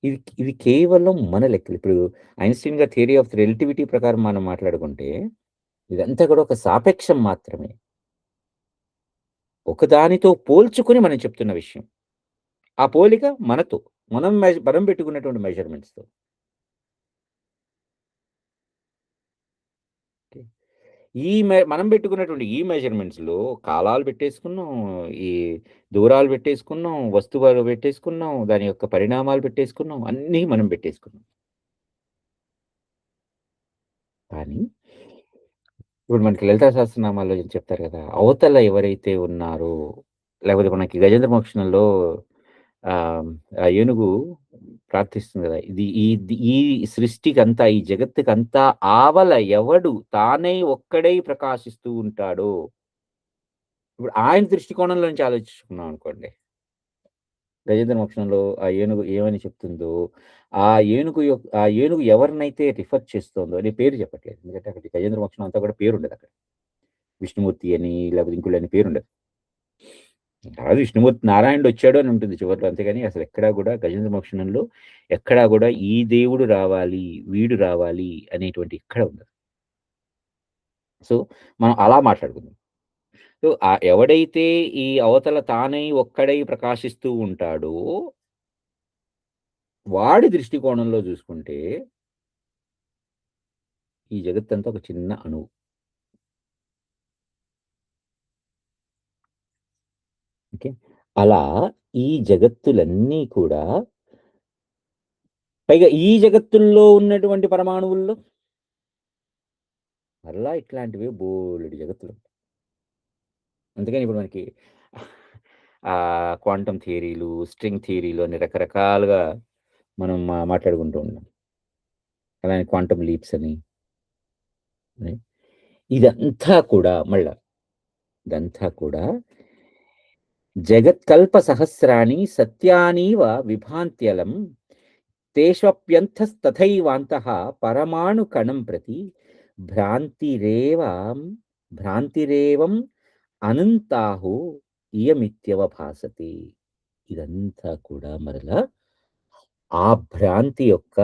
ఇది ఇది కేవలం మన లెక్కలు. ఇప్పుడు ఐన్‌స్టీన్ గారి థియరీ ఆఫ్ రిలేటివిటీ ప్రకారం మనం మాట్లాడుకుంటే, ఇదంతా కూడా ఒక సాపేక్షం మాత్రమే. ఒకదానితో పోల్చుకొని మనం చెప్తున్న విషయం. ఆ పోలిక మనతో. మనం పెట్టుకున్నటువంటి మెజర్‌మెంట్స్‌తో. ఓకే. మనం పెట్టుకున్నటువంటి ఈ మెజర్‌మెంట్స్‌లో కాలాలు పెట్టేసుకున్నాం, ఈ దూరాలు పెట్టేసుకున్నాం, వస్తువులు పెట్టేసుకున్నాం, దాని యొక్క పరిణామాలు పెట్టేసుకున్నాం. అన్నీ మనం పెట్టేసుకున్నాం. కానీ ఇప్పుడు మనకి లలితా సహస్రనామాల్లో చెప్తారు కదా! అవతల ఎవరైతే ఉన్నారో, లేకపోతే మనకి గజేంద్ర మోక్షణంలో ఆ ఏనుగు ప్రార్థిస్తుంది కదా! ఈ సృష్టికంతా, ఈ జగత్తుకంతా ఆవల ఎవడు తానై ఒక్కడై ప్రకాశిస్తూ ఉంటాడో, ఇప్పుడు ఆయన దృష్టికోణంలో నుంచి ఆలోచించుకున్నాం అనుకోండి. గజేంద్ర మోక్షణంలో ఆ ఏనుగు ఏమని చెప్తుందో, ఆ ఏనుగు ఎవరినైతే రిఫర్ చేస్తోందో అని పేరు చెప్పట్లేదు. ఎందుకంటే అక్కడ గజేంద్ర మోక్షణం అంతా కూడా పేరుండదక్కడ. విష్ణుమూర్తి అని లేకపోతే ఇంకోళ్ళని పేరుండదు. కాదు విష్ణుమూర్తి నారాయణుడొచ్చాడు అని ఉంటుంది చివర్లో. అంతేగాని అసలెక్కడా గూడా గజేంద్ర మోక్షణంలో ఎక్కడా గూడా ఈ దేవుడు రావాలి, వీడు రావాలి అనేటువంటి ఎక్కడ ఉండదు. సో, మనం అలా మాట్లాడుకుందాం. సో, ఎవడైతే ఈ అవతల తానై ఒక్కడై ప్రకాశిస్తూ ఉంటాడో, వాడి దృష్టికోణంలో జూసుకుంటే, ఈ జగత్తంతా ఒక చిన్న అణువు. ఓకే. అలా ఈ జగత్తులన్నీ కూడా పైగా ఈ జగత్తుల్లో ఉన్నటువంటి పరమాణువుల్లో మరలా ఇట్లాంటివే బోలెడు జగత్తులు. అందుకని ఇప్పుడు మనకి క్వాంటమ్ థియరీలు, స్ట్రింగ్ థియరీలు అని రకరకాలుగా మనం మాట్లాడుకుంటూ ఉన్నాం. అలానే క్వాంటమ్ లీప్స్ అని. రైట్. ఇదంతా కూడా ఇదంతా కూడా జగత్కల్ప సహస్రాణి సత్యానీవ విభాంత్యలం తేష్వప్యంతస్తథైవాంతః పరమాణు కణం ప్రతి భ్రాంతిరేవాం భ్రాంతిరేవం అనంతాహు ఇయమిత్యవభాసతే. ఇదంతా కూడా మరలా ఆ భ్రాంతి యొక్క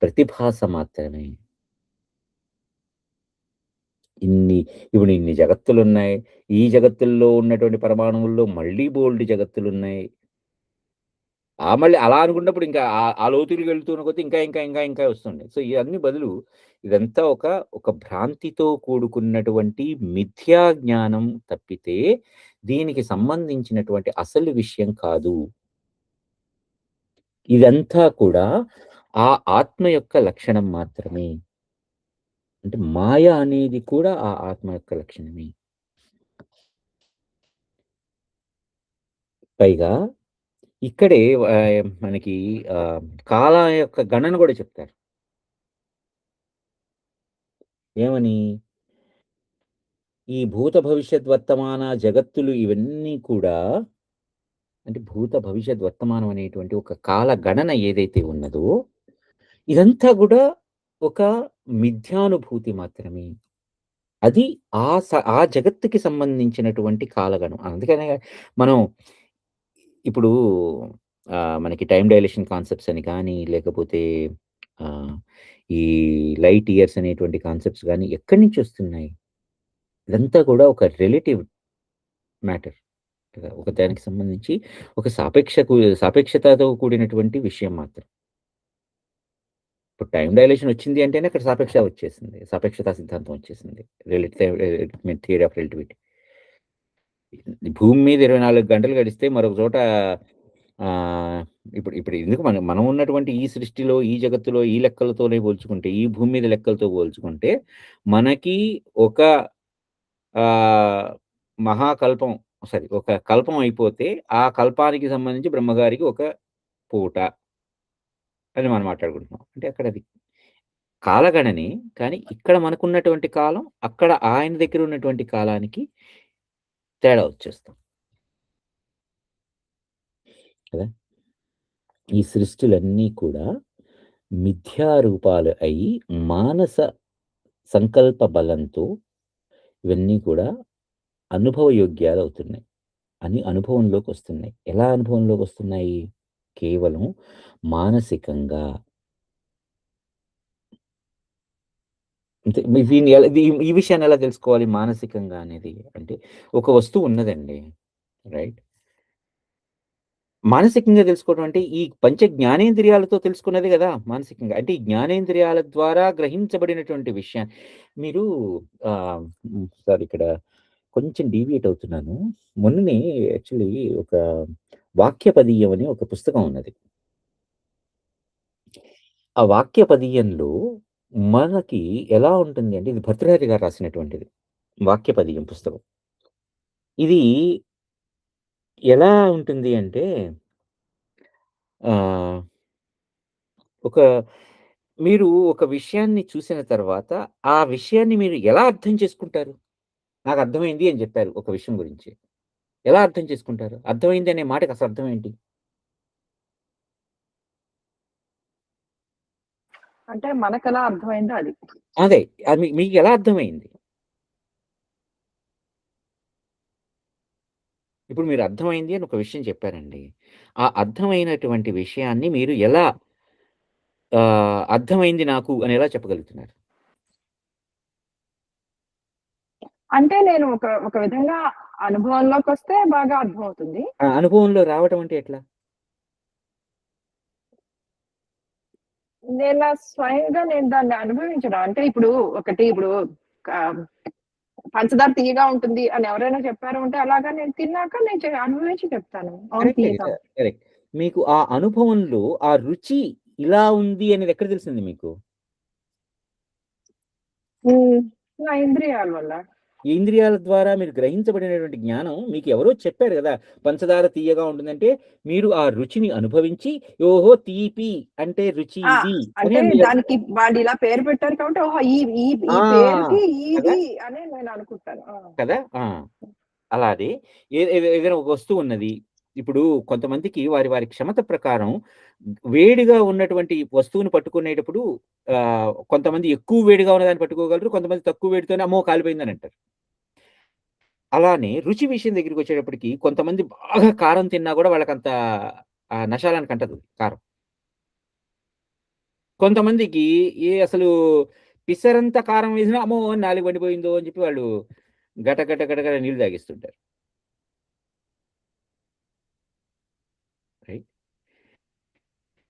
ప్రతిభాస మాత్రమే. ఇన్ని ఇన్ని జగత్తులున్నాయి. ఈ జగత్తుల్లో ఉన్నటువంటి పరమాణువుల్లో మళ్ళీ బోలెడు జగత్తులున్నాయి. మళ్ళీ అలా అనుకున్నప్పుడు ఇంకా ఆ లోతులకు వెళ్తున్న కొద్దీ ఇంకా వస్తున్నాయి. సో, ఇవన్నీ బదులు ఇదంతా ఒక భ్రాంతితో కూడుకున్నటువంటి మిథ్యా జ్ఞానం తప్పితే, దీనికి సంబంధించినటువంటి అసలు విషయం కాదు. ఇదంతా కూడా ఆ ఆత్మ యొక్క లక్షణం మాత్రమే. అంటే మాయ అనేది కూడా ఆ ఆత్మ యొక్క లక్షణమే. పైగా ఇక్కడే మనకి కాలం యొక్క గణన గూడా చెప్తారు. ఏమని? ఈ భూత భవిష్యత్ వర్తమాన జగత్తులు ఇవన్నీ కూడా అంటే భూత భవిష్యత్ వర్తమానం అనేటువంటి ఒక కాల గణన ఏదైతే ఉన్నదో, ఇదంతా గూడా ఒక మిథ్యానుభూతి మాత్రమే. అది ఆ జగత్తుకి సంబంధించినటువంటి కాలగణం. అందుకనే మనం ఇప్పుడు మనకి టైమ్ డైలేషన్ కాన్సెప్ట్స్ అని కానీ, లేకపోతే ఆహ్, ఈ లైట్ ఇయర్స్ అనేటువంటి కాన్సెప్ట్స్ గాని ఎక్కడి నుంచొస్తున్నాయి? ఇదంతా కూడా ఒక రిలేటివ్ మ్యాటర్. కదా! ఒక దానికి సంబంధించి ఒక సాపేక్షతతో కూడినటువంటి విషయం మాత్రం. ఇప్పుడు టైమ్ డైలేషన్ వచ్చింది అంటేనే అక్కడ సాపేక్ష వచ్చేసింది. సాపేక్షతా సిద్ధాంతం వచ్చేసింది. Theory of relativity. భూమి మీద 24 గంటలు గడిస్తే మరొక చోట ఆహ్, ఇప్పుడు ఇప్పుడు ఎందుకు మనం మనం ఉన్నటువంటి ఈ సృష్టిలో, ఈ జగత్తులో, ఈ లెక్కలతోనే పోల్చుకుంటే, ఈ భూమి మీద లెక్కలతో పోల్చుకుంటే, మనకి ఒక ఆహ్, మహాకల్పం ఒక కల్పం అయిపోతే, ఆ కల్పానికి సంబంధించి బ్రహ్మగారికి ఒక పూట అని మనం మాట్లాడుకుంటున్నాం. అంటే అక్కడ అది కాలగణనే. కానీ ఇక్కడ మనకున్నటువంటి కాలం, అక్కడ ఆయన దగ్గర ఉన్నటువంటి కాలానికి తేడా వచ్చేస్తుంది కదా! ఈ సృష్టులన్నీ కూడా మిథ్యా రూపాలు అయ్యి, మానస సంకల్ప బలంతో ఇవన్నీ కూడా అనుభవయోగ్యాలవుతున్నాయి. అనుభవంలోకొస్తున్నాయి. ఎలా అనుభవంలోకొస్తున్నాయి? కేవలం మానసికంగా. అంటే దీన్ని ఎలా ఈ విషయాన్ని ఎలా తెలుసుకోవాలి మానసికంగా అనేది? అంటే ఒక వస్తువు ఉన్నదండి. రైట్? మానసికంగా తెలుసుకోవడం అంటే ఈ పంచ జ్ఞానేంద్రియాలతో తెలుసుకున్నదే గదా! మానసికంగా. అంటే ఈ జ్ఞానేంద్రియాల ద్వారా గ్రహించబడినటువంటి విషయాన్ని మీరు సారీ ఇక్కడ కొంచెం డీవియేట్ అవుతున్నాను. మొన్ననే యాక్చువల్లీ ఒక వాక్యపదీయం అని ఒక పుస్తకం ఉన్నది. ఆ వాక్యపదీయంలో మనకి ఎలా ఉంటుంది అంటే ఇది భర్తృహరి గారు రాసినటువంటిది. వాక్యపదీయం పుస్తకం. ఇది ఎలా ఉంటుంది అంటే ఆహ్, ఒక మీరు ఒక విషయాన్ని చూసిన తర్వాత, ఆ విషయాన్ని మీరు ఎలా అర్థం చేసుకుంటారు? నాకర్థమైంది అని జెప్పారు ఒక విషయం గురించి. ఎలా అర్థం చేసుకుంటారు? అర్థమైంది అనే మాటకి అసలు అర్థం ఏంటి? అంటే మనకెలా అర్థమైందో అది. అదే. అది మీకెలా అర్థమైంది? ఇప్పుడు మీరు అర్థమైంది అని ఒక విషయం చెప్పారండి. ఆ అర్థమైనటువంటి విషయాన్ని మీరు ఎలా అర్థమైంది నాకు అని ఎలా చెప్పగలుగుతున్నారు? అంటే నేను ఒక ఒక విధంగా అనుభవంలోకొస్తే బాగా అర్థమవుతుంది. ఆ అనుభవంలో రావటం అంటే ఎట్లా? నేను దాన్ని అనుభవించడం. అంటే ఇప్పుడు పంచదార తియ్యగా ఉంటుంది అని ఎవరైనా చెప్పారు అంటే అలాగా నేను తిన్నాక నేను అనుభవించి చెప్తాను. అవును కరెక్టే తియ్యగా కదా! కరెక్ట్. మీకు ఆ అనుభవంలో ఆ రుచి ఇలా ఉంది అనేది ఎక్కడ తెలిసింది మీకు? హ్మ్. నా ఇంద్రియాల వల్ల. ఇంద్రియాల ద్వారా మీరు గ్రహించబడినటువంటి జ్ఞానం మీకు ఎవరో చెప్పారు గదా! పంచదార తియ్యగా ఉంటుందంటే, మీరు ఆ రుచిని అనుభవించి, ఓహో! తీపి అంటే రుచి ఆ! ఇది అని అంటే మీరు దానికి వాళ్ళిలా పేరు పెట్టారు కాబట్టి ఓహో! ఈ ఈ ఈ పేరుకి ఆ! కదా! ఇది అని నేను అనుకుంటాను. ఆ! కదా! ఆ! అలాగే ఏదైనా ఒక వస్తువు ఉన్నది. ఇప్పుడు కొంతమందికి వారి క్షమత ప్రకారం వేడిగా ఉన్నటువంటి వస్తువుని పట్టుకునేటప్పుడు కొంతమంది ఎక్కువ వేడిగా ఉన్నదాన్ని పట్టుకోగలరు. కొంతమంది తక్కువ వేడితోనే అమ్మో! కాలిపోయిందని అంటారు. అలానే రుచి విషయం దగ్గరికొచ్చేటప్పటికి కొంతమంది బాగా కారం తిన్నా గూడా వాళ్ళకంత నషాలానికి అంటదు కారం. కొంతమందికి అసలు పిసరంత కారం వేసినా అమ్మో! అని నాలుక మండిపోయిందో అని చెప్పి వాళ్ళు గట నీళ్ళు తాగేస్తుంటారు. రైట్.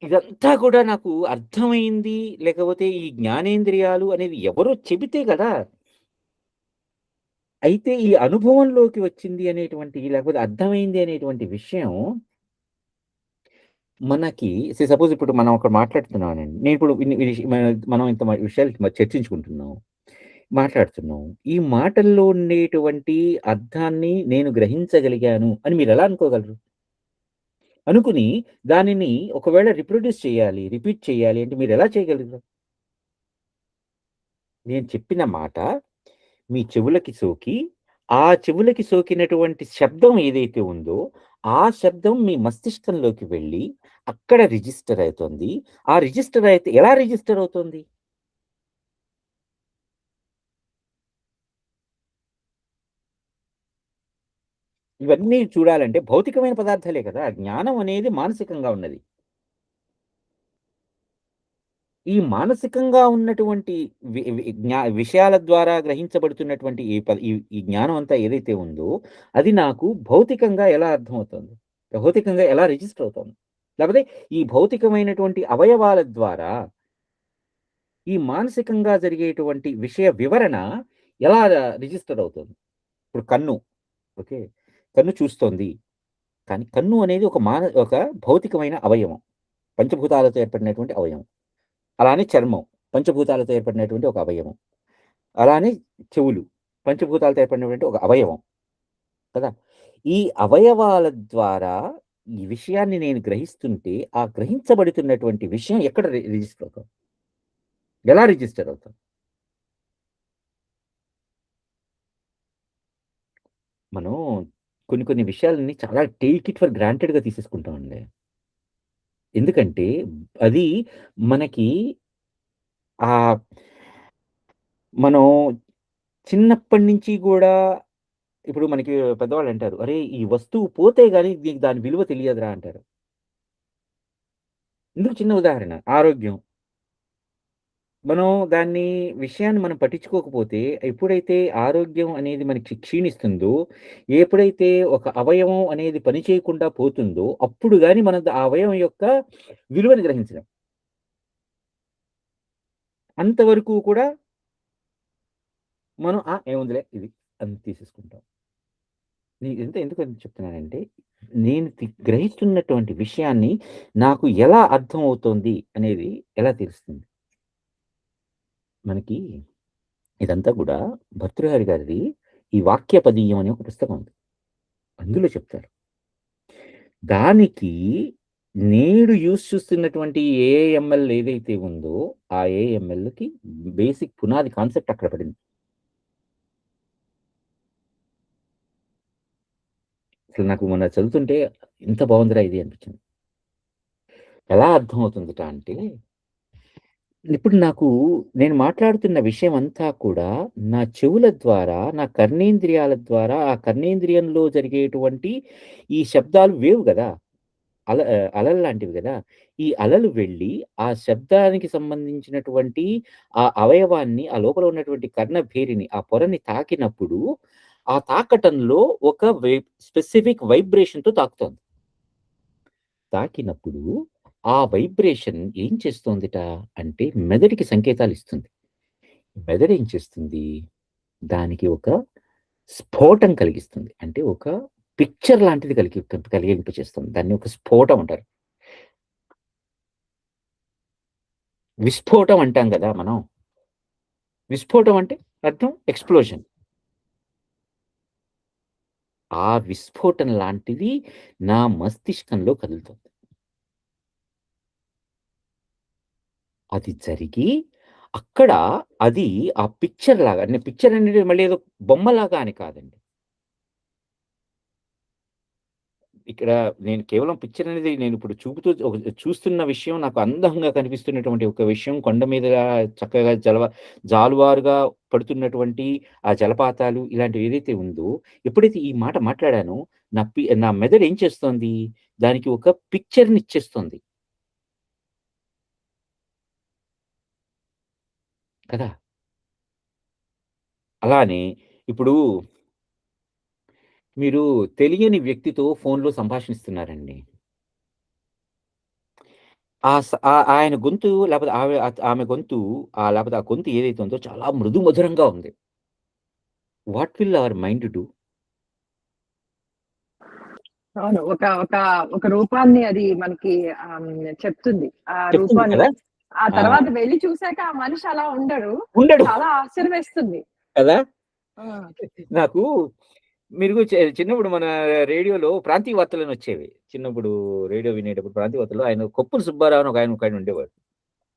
ఇదంతా కూడా నాకు అర్థమైంది. లేకపోతే ఈ జ్ఞానేంద్రియాలు అనేది ఎవరో చెబితే గదా! అయితే ఈ అనుభవంలోకి వచ్చింది అనేటువంటి లేకపోతే అర్థమైంది అనేటువంటి విషయం మనకి సపోజ్ ఇప్పుడు మనం ఒకటి మాట్లాడుతున్నానండి. నేనిప్పుడు ఇన్ని విష్ మ మనం ఇంత విషయాలు చర్చించుకుంటున్నాం. మాట్లాడుతున్నాం. ఈ మాటల్లో ఉండేటువంటి అర్థాన్ని నేను గ్రహించగలిగాను అని మీరెలా అనుకోగలరు? అనుకుని దానిని ఒకవేళ రిపీట్ చేయాలి అంటే మీరెలా చేయగలరు? నేను చెప్పిన మాట మీ చెవులకి సోకి, ఆ చెవులకి సోకినటువంటి శబ్దం ఏదైతే ఉందో, ఆ శబ్దం మీ మస్తిష్కంలోకి వెళ్ళి, అక్కడ రిజిస్టర్ అవుతుంది. ఆ రిజిస్టర్ అయితే ఎలా రిజిస్టర్ అవుతుంది? ఇవన్నీ చూడాలంటే భౌతికమైన పదార్థాలే కదా! జ్ఞానం అనేది మానసికంగా ఉన్నది. ఈ మానసికంగా ఉన్నటువంటి వి వి విషయాల ద్వారా గ్రహించబడుతున్నటువంటి ఈ జ్ఞానం అంతా ఏదైతే ఉందో, అది నాకు భౌతికంగా ఎలా అర్థమవుతుంది? భౌతికంగా ఎలా రిజిస్టర్ అవుతుంది? లేకపోతే ఈ భౌతికమైనటువంటి అవయవాల ద్వారా ఈ మానసికంగా జరిగేటువంటి విషయ వివరణ ఎలా రిజిస్టర్ అవుతుంది? ఇప్పుడు కన్ను. ఓకే. కన్ను చూస్తోంది. కానీ కన్ను అనేది ఒక భౌతికమైన అవయవం. పంచభూతాలతో ఏర్పడినటువంటి అవయవం. అలానే చర్మం పంచభూతాలతో ఏర్పడినటువంటి ఒక అవయవం. అలానే చెవులు పంచభూతాలతో ఏర్పడినటువంటి ఒక అవయవం కదా! ఈ అవయవాల ద్వారా ఈ విషయాన్ని నేను గ్రహిస్తుంటే, ఆ గ్రహించబడుతున్నటువంటి విషయం ఎక్కడ రిజిస్టర్ అవుతుంది? ఎలా రిజిస్టర్ అవుతుంది? మనం కొన్ని కొన్ని విషయాలని చాలా టేక్ ఇట్ ఫర్ గ్రాంటెడ్‌గా తీసేసుకుంటామండి. ఎందుకంటే అది మనకి ఆహ్, మనం చిన్నప్పటి నుంచి గూడా ఇప్పుడు మనకి పెద్దవాళ్ళంటారు, "అరేయ్! ఈ వస్తువు పోతే గాని నీకు దాని విలువ తెలియదురా" అంటారు. ఇందుకు చిన్న ఉదాహరణ ఆరోగ్యం. మనం దాన్ని విషయాన్ని మనం పట్టించుకోకపోతే ఎప్పుడైతే ఆరోగ్యం అనేది మనకి క్షీణిస్తుందో, ఎప్పుడైతే ఒక అవయవం అనేది పని చేయకుండా పోతుందో, అప్పుడు గాని మనం ఆ అవయవం యొక్క విలువని గ్రహించలేం. అంతవరకు కూడా మనం ఏముందిలే ఇది అని తీసేసుకుంటాం. ఇదంతా ఎందుకని చెప్తున్నానంటే, నేను గ్రహిస్తున్నటువంటి విషయాన్ని నాకు ఎలా అర్థమవుతోంది అనేది ఎలా తెలుస్తుంది? మనకి ఇదంతా కూడా భర్తృహరి గారిది ఈ వాక్యపదీయం అనే ఒక పుస్తకం ఉంది. అందులో చెప్తారు. దానికి నేడు చూస్తున్నటువంటి ఏఐఎంఎల్ ఏదైతే ఉందో, ఆ ఏఐఎంఎల్‌కి బేసిక్ పునాది కాన్సెప్ట్ అక్కడ పడింది. అసలు నాకు మొన్న చదువుతుంటే ఎంత బావుందిరా ఇది అనిపించింది. ఎలా అర్థమవుతుందట అంటే, ఇప్పుడు నేను మాట్లాడుతున్న విషయం అంతా కూడా నా చెవుల ద్వారా, నా కర్ణేంద్రియాల ద్వారా, ఆ కర్ణేంద్రియంలో జరిగేటువంటి ఈ శబ్దాలు వేవ్ గదా! అలలు లాంటివి గదా! ఈ అలలు వెళ్ళి, ఆ శబ్దానికి సంబంధించినటువంటి ఆ అవయవాన్ని, ఆ లోపల ఉన్నటువంటి కర్ణభేరిని, ఆ పొరని తాకినప్పుడు, ఆ తాకటంలో ఒక స్పెసిఫిక్ వైబ్రేషన్‌తో తాకుతోంది. తాకినప్పుడు ఆ వైబ్రేషన్ ఏం చేస్తోందిట అంటే మెదడుకి సంకేతాలిస్తుంది. మెదడేం చేస్తుంది? దానికి ఒక స్ఫోటం కలిగిస్తుంది. అంటే ఒక పిక్చర్ లాంటిది కలిగింపచేస్తుంది. దాన్ని ఒక స్ఫోటం అంటారు. విస్ఫోటం అంటాం గదా మనం. విస్ఫోటం అంటే అర్థం ఎక్స్‌ప్లోజన్. ఆ విస్ఫోటం లాంటిది నా మస్తిష్కంలో కదులుతుంది. అది జరిగి అక్కడ అది ఆ పిక్చర్ లాగా పిక్చర్ అనేది మళ్ళీ ఏదో బొమ్మలాగా అని కాదండి. ఇక్కడ నేను కేవలం పిక్చర్ అనేది నేనిప్పుడు చూస్తున్న విషయం నాకు అందంగా కనిపిస్తున్నటువంటి ఒక విషయం కొండ మీద చక్కగా జాలువారుగా పడుతున్నటువంటి ఆ జలపాతాలు ఇలాంటివి ఏదైతే ఉందో, ఎప్పుడైతే ఈ మాట మాట్లాడానో నా మెదడు ఏం చేస్తోంది? దానికి ఒక పిక్చర్‌నిచ్చేస్తోంది. కదా! అలానే ఇప్పుడు మీరు తెలియని వ్యక్తితో ఫోన్‌లో సంభాషిస్తున్నారండి. ఆయన గొంతు లేపోతే ఆమె గొంతు లేపోతే ఆ గొంతు ఏదైతే ఉందో చాలా మృదు మధురంగా ఉంది. What will our mind do? అవును. ఒక ఒక ఒక రూపాన్ని అది మనకి చెప్తుంది. ఆ చెప్తుంది రూపాన్ని. కదా! ఆ ఆ! తర్వాత వెళ్లి చూసాక ఆ మనిషి అలా ఉండడు. ఉండడు చాలా ఆశ్చర్యమేస్తుంది. కదా! ఆ! నాకు మీరు చిన్నప్పుడు మన రేడియోలో ప్రాంతీయ వార్తలని వచ్చేవి. చిన్నప్పుడు రేడియో వినేటప్పుడు ప్రాంతీయ వార్తల్లో ఆయన కొప్పుల సుబ్బారావు అని ఒకాయన ఉండేవాడు.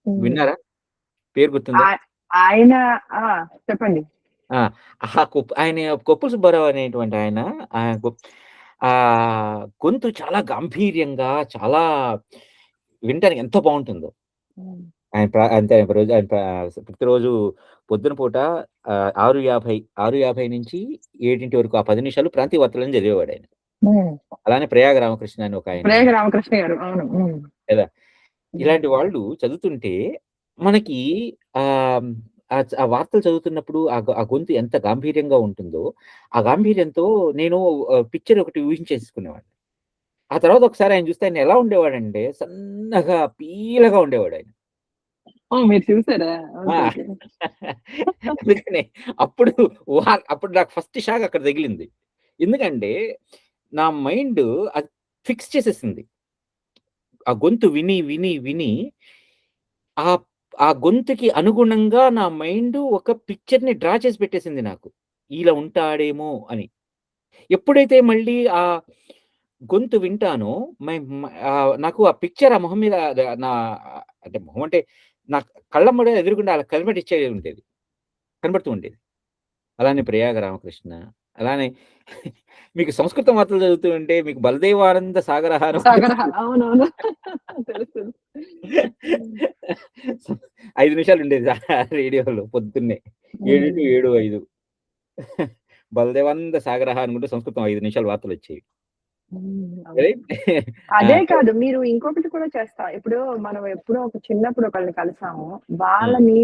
హ్మ్. విన్నారా? పేరు గుర్తుందా? ఆయ ఆయన ఆ! చెప్పండి. ఆ! ఆయన కొప్పుల సుబ్బారావు అనేటువంటి ఆయన ఆహ్, గొ గొంతు చాలా గాంభీర్యంగా చాలా వినటానికి ఎంత బావుంటుందో. హ్మ్. అంతే ఆయన ప్రతిరోజు పొద్దున పూట 6:50, 6:50 నుంచి 7 వరకు ఆ 10 నిమిషాలు ప్రాంతీయ వార్తలని చదివేవాడాయన. హ్మ్. అలానే ప్రయాగ రామకృష్ణ అని ఒకాయన ప్రేగ రామకృష్ణ గారు. అవును. హ్మ్. కదా! హ్మ్. ఇలాంటి వాళ్ళు చదువుతుంటే మనకి ఆహ్, ఆ వార్తలు చదువుతున్నప్పుడు ఆ గొంతు ఎంత గాంభీర్యంగా ఉంటుందో, ఆ గాంభీర్యంతో నేను పిక్చర్ ఒకటి ఊహించేసుకునేవాడిని. ఆ తర్వాత ఒకసారి ఆయన చూస్తే ఆయన ఎలా ఉండేవాడంటే సన్నగా, పీలగా ఉండేవాడాయన. మీరు చూసారా? ఆ! ఓకే. ఓకే. అందుకనే అప్పుడు అప్పుడు నాకు ఫస్ట్ షాక్ అక్కడ తగిలింది. ఎందుకంటే నా మైండు అది ఫిక్స్ చేసేసింది. ఆ గొంతు విని, విని, విని ఆ ఆ గొంతుకి అనుగుణంగా నా మైండు ఒక పిక్చర్‌ని డ్రా చేసి పెట్టేసింది నాకు. ఇలా ఉంటాడేమో అని. ఎప్పుడైతే మళ్ళీ ఆ గొంతు వింటానో నాకు ఆ పిక్చర్ ఆ మొహం మీద నా అంటే మొహం అంటే నా కళ్ళమ్మడే ఎదురుగుండా అలా కనిపెట్టిచ్చేది ఉండేది. కనబడుతూ ఉండేది. అలానే 'ప్రయాగ రామకృష్ణ' అలానే మీకు సంస్కృత వార్తలు చదువుతూ ఉంటే మీకు 'బలదేవానంద సాగరః' అని ఒకటి 'సాగరహార' అవునవును. తెలుసు. తెలుసు. హ్మ్. 5 నిమిషాలు ఉండేది ఆ రేడియోలో పొద్దున్నే. 7-7:05 'బలదేవానంద సాగరః' అనుకుంటే సంస్కృతం 5 నిమిషాలు వార్తలొచ్చేవి. అవును. రైట్. ఆ! అదే కాదు. మీరు ఇంకొకటి కూడా చేస్తా. ఇప్పుడు మనం ఎప్పుడో ఒక చిన్నప్పుడు ఒకళ్ళని కలిసాము. హ్మ్. వాళ్ళని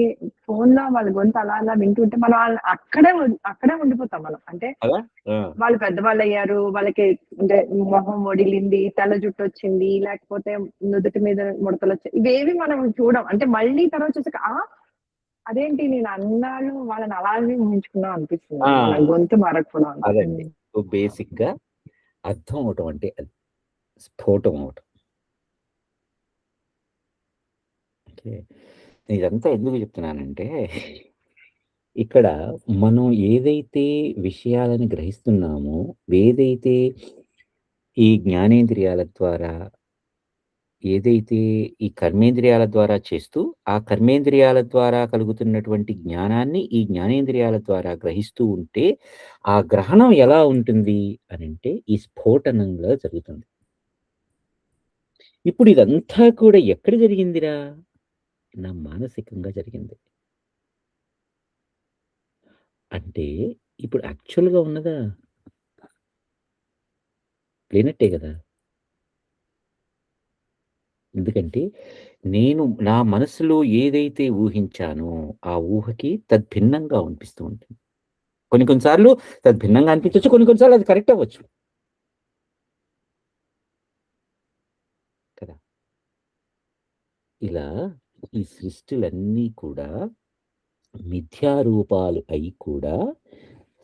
ఫోన్‌లో వాళ్ళ గొంతు అలా అలా వింటుంటే మనం ఆళ్ళని అక్కడే ఉండిపోతాం మనం. అంటే కదా! ఆ! వాళ్ళు పెద్దవాళ్ళయ్యారు. వాళ్ళకి అంటే మొహం వడిలింది, తెల్ల జుట్టొచ్చింది, లేకపోతే నుదుటి మీద ముడతలొచ్చాయి. ఇవేవి మనం చూడం. అంటే మళ్ళీ తర్వాత చూసాక అదేంటి నేను అన్నాళ్ళు వాళ్ళని అలాగే ఊహించుకున్నాం అనిపిస్తుంది. ఆ! వాళ్ళ గొంతు మారకపోవడం అంటే. అదండి. సో, బేసిక్‌గా అర్థం అవ్వటం అంటే అది. స్ఫోటం అవ్వటం. ఓకే. ఇదంతా ఎందుకు చెప్తున్నానంటే, ఇక్కడ మనం ఏదైతే విషయాలను గ్రహిస్తున్నామో, ఏదైతే ఈ జ్ఞానేంద్రియాల ద్వారా, ఏదైతే ఈ కర్మేంద్రియాల ద్వారా చేస్తూ, ఆ కర్మేంద్రియాల ద్వారా కలుగుతున్నటువంటి జ్ఞానాన్ని, ఈ జ్ఞానేంద్రియాల ద్వారా గ్రహిస్తూ ఉంటే, ఆ గ్రహణం ఎలా ఉంటుంది అనంటే, ఈ స్ఫోటనంగా జరుగుతుంది. ఇప్పుడు ఇదంతా కూడా ఎక్కడ జరిగిందిరా? నా మానసికంగా జరిగింది. అంటే ఇప్పుడు యాక్చువల్‌గా ఉన్నదా? లేనట్టే గదా! ఎందుకంటే నేను నా మనసులో ఏదైతే ఊహించానో, ఆ ఊహకి తద్భిన్నంగా అనిపిస్తూ ఉంటుంది. కొన్ని కొన్ని సార్లు తద్భిన్నంగా అనిపించొచ్చు. కొన్ని కొన్ని సార్లు అది కరెక్ట్ అవ్వచ్చు కదా! ఇలా ఈ సృష్టులన్నీ కూడా మిథ్యా రూపాలు అయి కూడా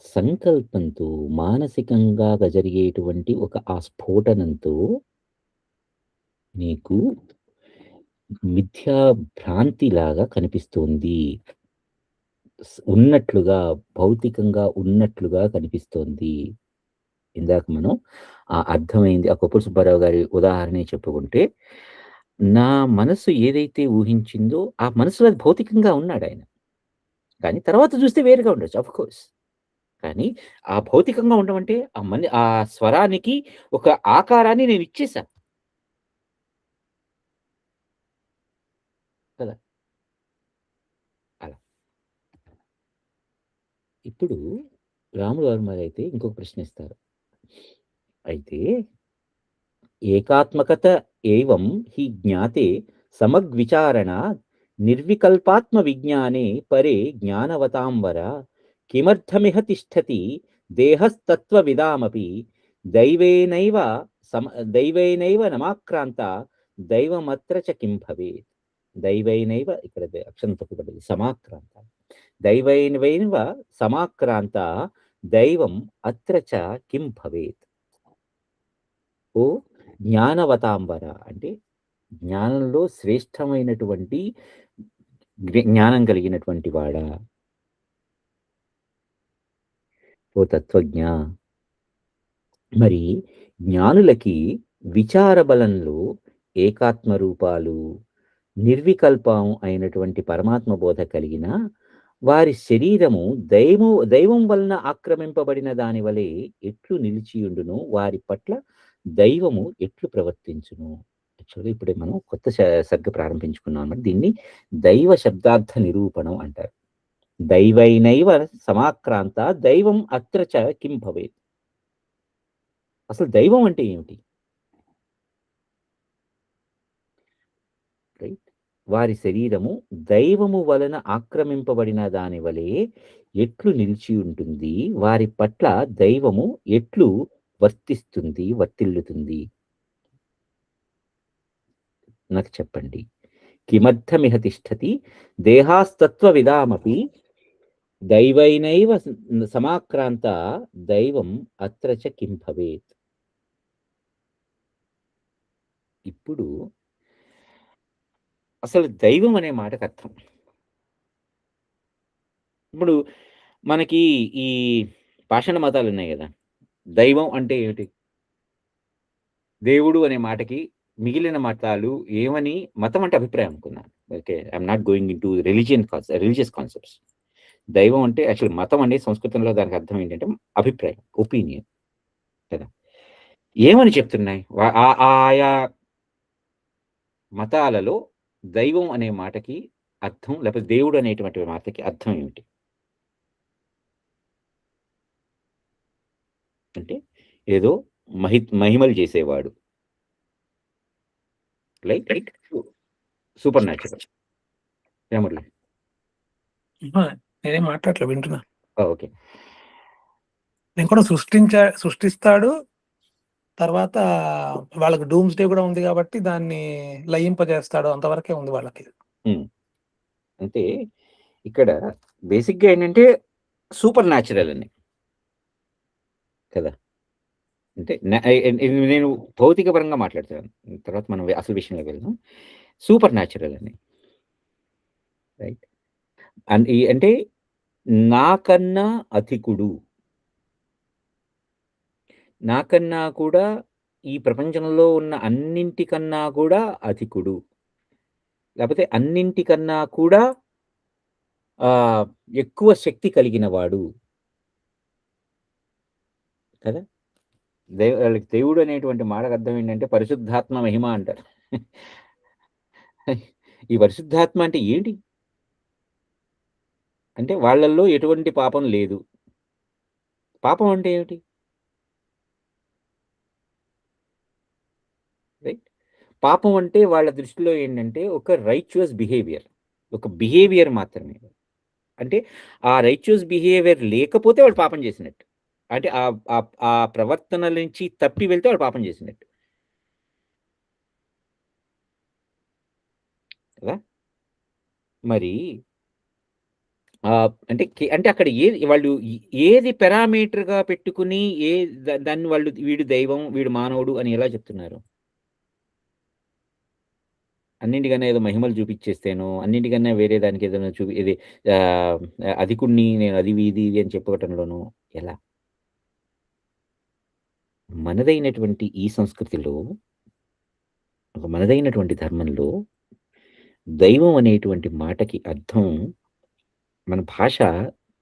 సంకల్పంతో మానసికంగా జరిగేటువంటి ఒక ఆ స్ఫోటనంతో నీకు మిథ్యా భ్రాంతిలాగా కనిపిస్తోంది. ఉన్నట్లుగా, భౌతికంగా ఉన్నట్లుగా కనిపిస్తోంది. ఇందాక మనం అర్థమైంది. ఆ 'కొప్పుల సుబ్బారావు' గారి ఉదాహరణే చెప్పుకుంటే, నా మనస్సు ఏదైతే ఊహించిందో, ఆ మనసులో అది భౌతికంగా ఉన్నాడాయన. కానీ తర్వాత చూస్తే వేరుగా ఉండొచ్చు. Of course. కానీ ఆ భౌతికంగా ఉండడం అంటే, ఆ స్వరానికి ఒక ఆకారాన్ని నేనిచ్చేసా కదా! అలా. ఇప్పుడు రాములు వారు మరైతే ఇంకొక ప్రశ్నిస్తారు. అయితే ఏకాత్మకత ఏవం హి జ్ఞాతే సమగ్విచారణ నిర్వికల్పాత్మ విజ్ఞానే పరే జ్ఞానవతాం వర కిమర్థమిహ తిష్టతి దేహస్తత్వవిదామపి దైవేనైవ సమ దైవేనైవ నమాక్రాంత దైవమత్ర చ కిం భవేత్. దైవైనైవ ఇక్కడ అక్షరం తప్పుపడ్డది. సమాక్రాంత. దైవైనైవ సమాక్రాంత దైవం అత్ర చ కిం భవేత్. ఓ జ్ఞానవతాంబర అంటే జ్ఞానంలో శ్రేష్టమైనటువంటి జ్ఞానం కలిగినటువంటి వాడా, ఓ తత్వజ్ఞ. మరి జ్ఞానులకి విచార బలంలో ఏకాత్మ రూపాలు, నిర్వికల్పం అయినటువంటి పరమాత్మ బోధ కలిగిన వారి శరీరము దైవం వలన ఆక్రమింపబడిన దాని వలె ఎట్లు నిలిచియుండునో వారి పట్ల దైవము ఎట్లు ప్రవర్తించును. యాక్చువల్‌గా ఇప్పుడే మనం కొత్త సర్గ ప్రారంభించుకున్నాం అన్నమాట. దీన్ని దైవ శబ్దార్థ నిరూపణం అంటారు. దైవైనైవ సమాక్రాంత దైవం అత్ర చ కిం భవేత్. అసలు దైవం అంటే ఏమిటి? రైట్. వారి శరీరము దైవము వలన ఆక్రమింపబడిన దాని వలె ఎట్లు నిలిచి ఉంటుంది. వారి పట్ల దైవము ఎట్లు వర్తిల్లుతుంది. నాకు చెప్పండి. కిమర్థమిహ తిష్టతి దేహాస్తత్వవిదామపి దైవైనైవ సమాక్రాంత దైవం అత్ర చ కిం భవేత్. ఇప్పుడు అసలు దైవం అనే మాటకు అర్థం. ఇప్పుడు మనకి ఈ పాషాణ మతాలున్నాయి గదా! దైవం అంటే ఏమిటి? దేవుడు అనే మాటకి మిగిలిన మతాలు ఏమని మతం అంటే అభిప్రాయం అనుకున్నాను. Okay. I'm not going into religious concepts. దైవం అంటే యాక్చువల్ మతం అనేది సంస్కృతంలో దానికి అర్థం ఏంటంటే అభిప్రాయం, ఒపీనియన్ కదా! ఏమని చెప్తున్నాయి? ఆయా మతాలలో దైవం అనే మాటకి అర్థం లేకపోతే దేవుడు అనేటువంటి మాటకి అర్థం ఏమిటి? అంటే ఏదో మహిమలు చేసేవాడు. Right. Super natural. Yeah! Murali. అహా! నేనేం మాట్లాడట్లే వింటున్నా. ఓకే. నేను కూడా సృష్టిస్తాడు. తర్వాత వాళ్ళకి డూమ్స్ డే కూడా ఉంది కాబట్టి దాన్ని లయింపజేస్తాడు. అంతవరకే ఉంది వాళ్ళకి. అంటే ఇక్కడ బేసిక్‌గా ఏంటంటే సూపర్ న్యాచురల్ అని. కదా! అంటే నేను భౌతిక పరంగా మాట్లాడుతున్నాను. తర్వాత మనం అసలు విషయంలోకి వెళ్దాం. సూపర్ న్యాచురల్ అని. రైట్. అంటే నాకన్నా అధికుడు. నాకన్నా కూడా ఈ ప్రపంచంలో ఉన్న అన్నింటికన్నా కూడా అధికుడు. లేపోతే అన్నింటికన్నా కూడా ఆహ్, ఎక్కువ శక్తి కలిగిన వాడు. కదా! వాళ్ళకి దేవుడు అనేటువంటి మాటకు అర్థం ఏంటంటే పరిశుద్ధాత్మ మహిమ అంటారు. ఈ పరిశుద్ధాత్మ అంటే ఏంటి? అంటే వాళ్ళల్లో ఎటువంటి పాపం లేదు. పాపం అంటే ఏమిటి? రైట్. పాపం అంటే వాళ్ళ దృష్టిలో ఏంటంటే ఒక రైచుయస్ బిహేవియర్. ఒక బిహేవియర్ మాత్రమే. అంటే ఆ రైచుయస్ బిహేవియర్ లేకపోతే వాడు పాపం చేసినట్టు. అంటే ఆ ప్రవర్తన నుంచి తప్పి వెళ్తే వాడు పాపం చేసినట్టు. కదా! మరి అంటే అక్కడ వాళ్ళు ఏది పారామీటర్‌గా పెట్టుకొని దాన్ని వాళ్ళు వీడు దైవం, వీడు మానవుడు అని ఎలా చెప్తున్నారు? అన్నింటికన్నా ఏదో మహిమలు చూపిచ్చేస్తేనో, అన్నింటికన్నా వేరే దానికి ఏదైనా ఇది ఆహ్, అధికుడిని నేను అది ఇది ఇది అని చెప్పుకోవటంలోనో ఎలా? మనదైనటువంటి ఈ సంస్కృతిలో, ఒక మనదైనటువంటి ధర్మంలో దైవం అనేటువంటి మాటకి అర్థం మన భాష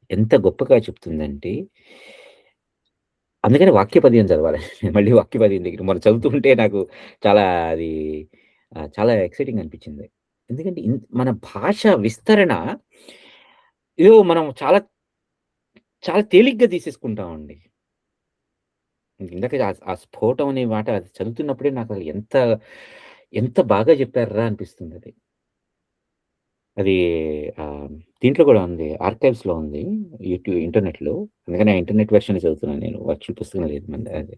ఎంత గొప్పగా చెప్తుందంటే అందుకని వాక్యపద్యం చదవాలి. మళ్ళీ వాక్యపద్యం దగ్గర మనం చదువుతుంటే నాకు చాలా అది చాలా ఎక్సైటింగ్ అనిపించింది. ఎందుకంటే మన భాష విస్తరణ ఏదో మనం చాలా, చాలా తేలిగ్గా తీసేసుకుంటామండి. ఇందాక ఆ స్ఫోటం అనే మాట అది చదువుతున్నప్పుడే నాకు అది ఎంత బాగా చెప్పార్రా అనిపిస్తుందది. అది ఆహ్, దీంట్లో కూడా ఉంది. ఆర్కైవ్స్‌లో ఉంది. ఇంటర్నెట్‌లో. అందుకని ఆ ఇంటర్నెట్ వెర్షనే చదువుతున్నాను నేను. వర్చువల్ పుస్తకం లేదు మనది. అది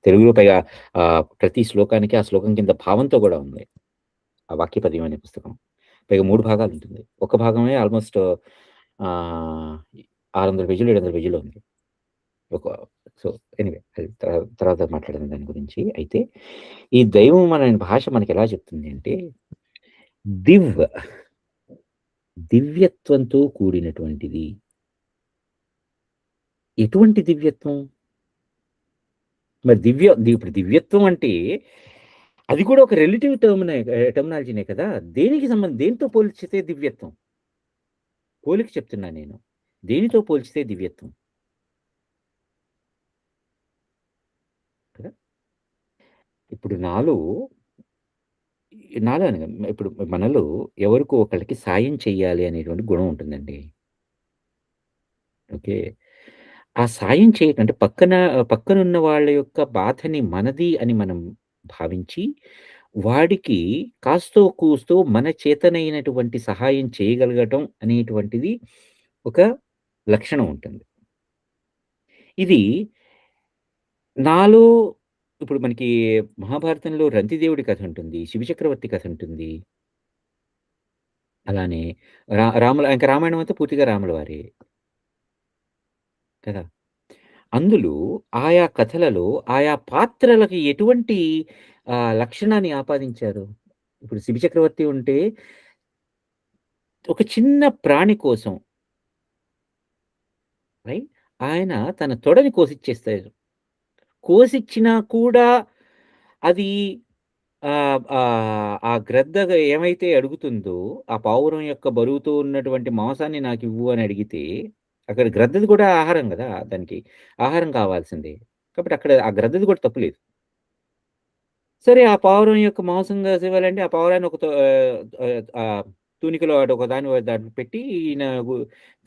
తెలుగులో పైగా ప్రతి శ్లోకానికి ఆ శ్లోకం కింద భావంతో కూడా ఉంది. ఆ వాక్యపద్యం అనే పుస్తకం. పైగా 3 భాగాలుంటుంది. ఒక భాగమే ఆల్‌మోస్ట్ 600 పేజీలు, 700 పేజీలో ఉంది. ఒక సో, ఎనీవే అది తర్వాత మాట్లాడదాం దాని గురించి. అయితే ఈ దైవం అనే భాష మనకెలా చెప్తుంది అంటే దివ్ దివ్యత్వంతో కూడినటువంటిది. ఎటువంటి దివ్యత్వం? మరి ఇప్పుడు దివ్యత్వం అంటే అది కూడా ఒక రిలేటివ్ టెర్మినాలజీనే కదా! దేనితో పోల్చితే దివ్యత్వం? పోలిక చెప్తున్నా నేను. దేనితో పోల్చితే దివ్యత్వం? కదా! ఇప్పుడు నాలో అని కాదు. ఇప్పుడు మనలో ఎవరికో ఒకళ్ళకి సాయం చేయాలి అనేటువంటి గుణం ఉంటుందండి. ఓకే. ఆ సాయం అంటే పక్కనున్న వాళ్ళ యొక్క బాధని మనది అని మనం భావించి, వాడికి కాస్తో కూస్తో మన చేతనైనటువంటి సహాయం చేయగలగటం అనేటువంటిది ఒక లక్షణం ఉంటుంది. ఇది నాలో ఇప్పుడు మనకి మహాభారతంలో రంతిదేవుడి కథ ఉంటుంది. శివచక్రవర్తి కథ ఉంటుంది. అలానే ఇంకా రామాయణం అంతా పూర్తిగా రాముల వారే కదా! అందులో ఆయా కథలలో ఆయా పాత్రలకి ఎటువంటి లక్షణాన్ని ఆపాదించారు. ఇప్పుడు 'శిబి చక్రవర్తి' ఉంటే ఒక చిన్న ప్రాణి కోసం రైట్? ఆయన తన తొడని కోసిచ్చేస్తారు. కోసిచ్చినా కూడా అది ఆ గ్రద్ద ఏమైతే అడుగుతుందో, ఆ పావురం యొక్క బరువుతో ఉన్నటువంటి మాంసాన్ని నాకివ్వు అని అడిగితే, అక్కడ గ్రద్దది కూడా ఆహారం గదా! దానికి ఆహారం కావాల్సిందే. కాబట్టి అక్కడ ఆ గ్రద్దది కూడా తప్పు లేదు. సరే ఆ పావురం యొక్క మాంసం కాసివ్వాలంటే ఆ పావురాన్ని ఒక తూనికలో ఒక దాంట్లో పెట్టి ఈయన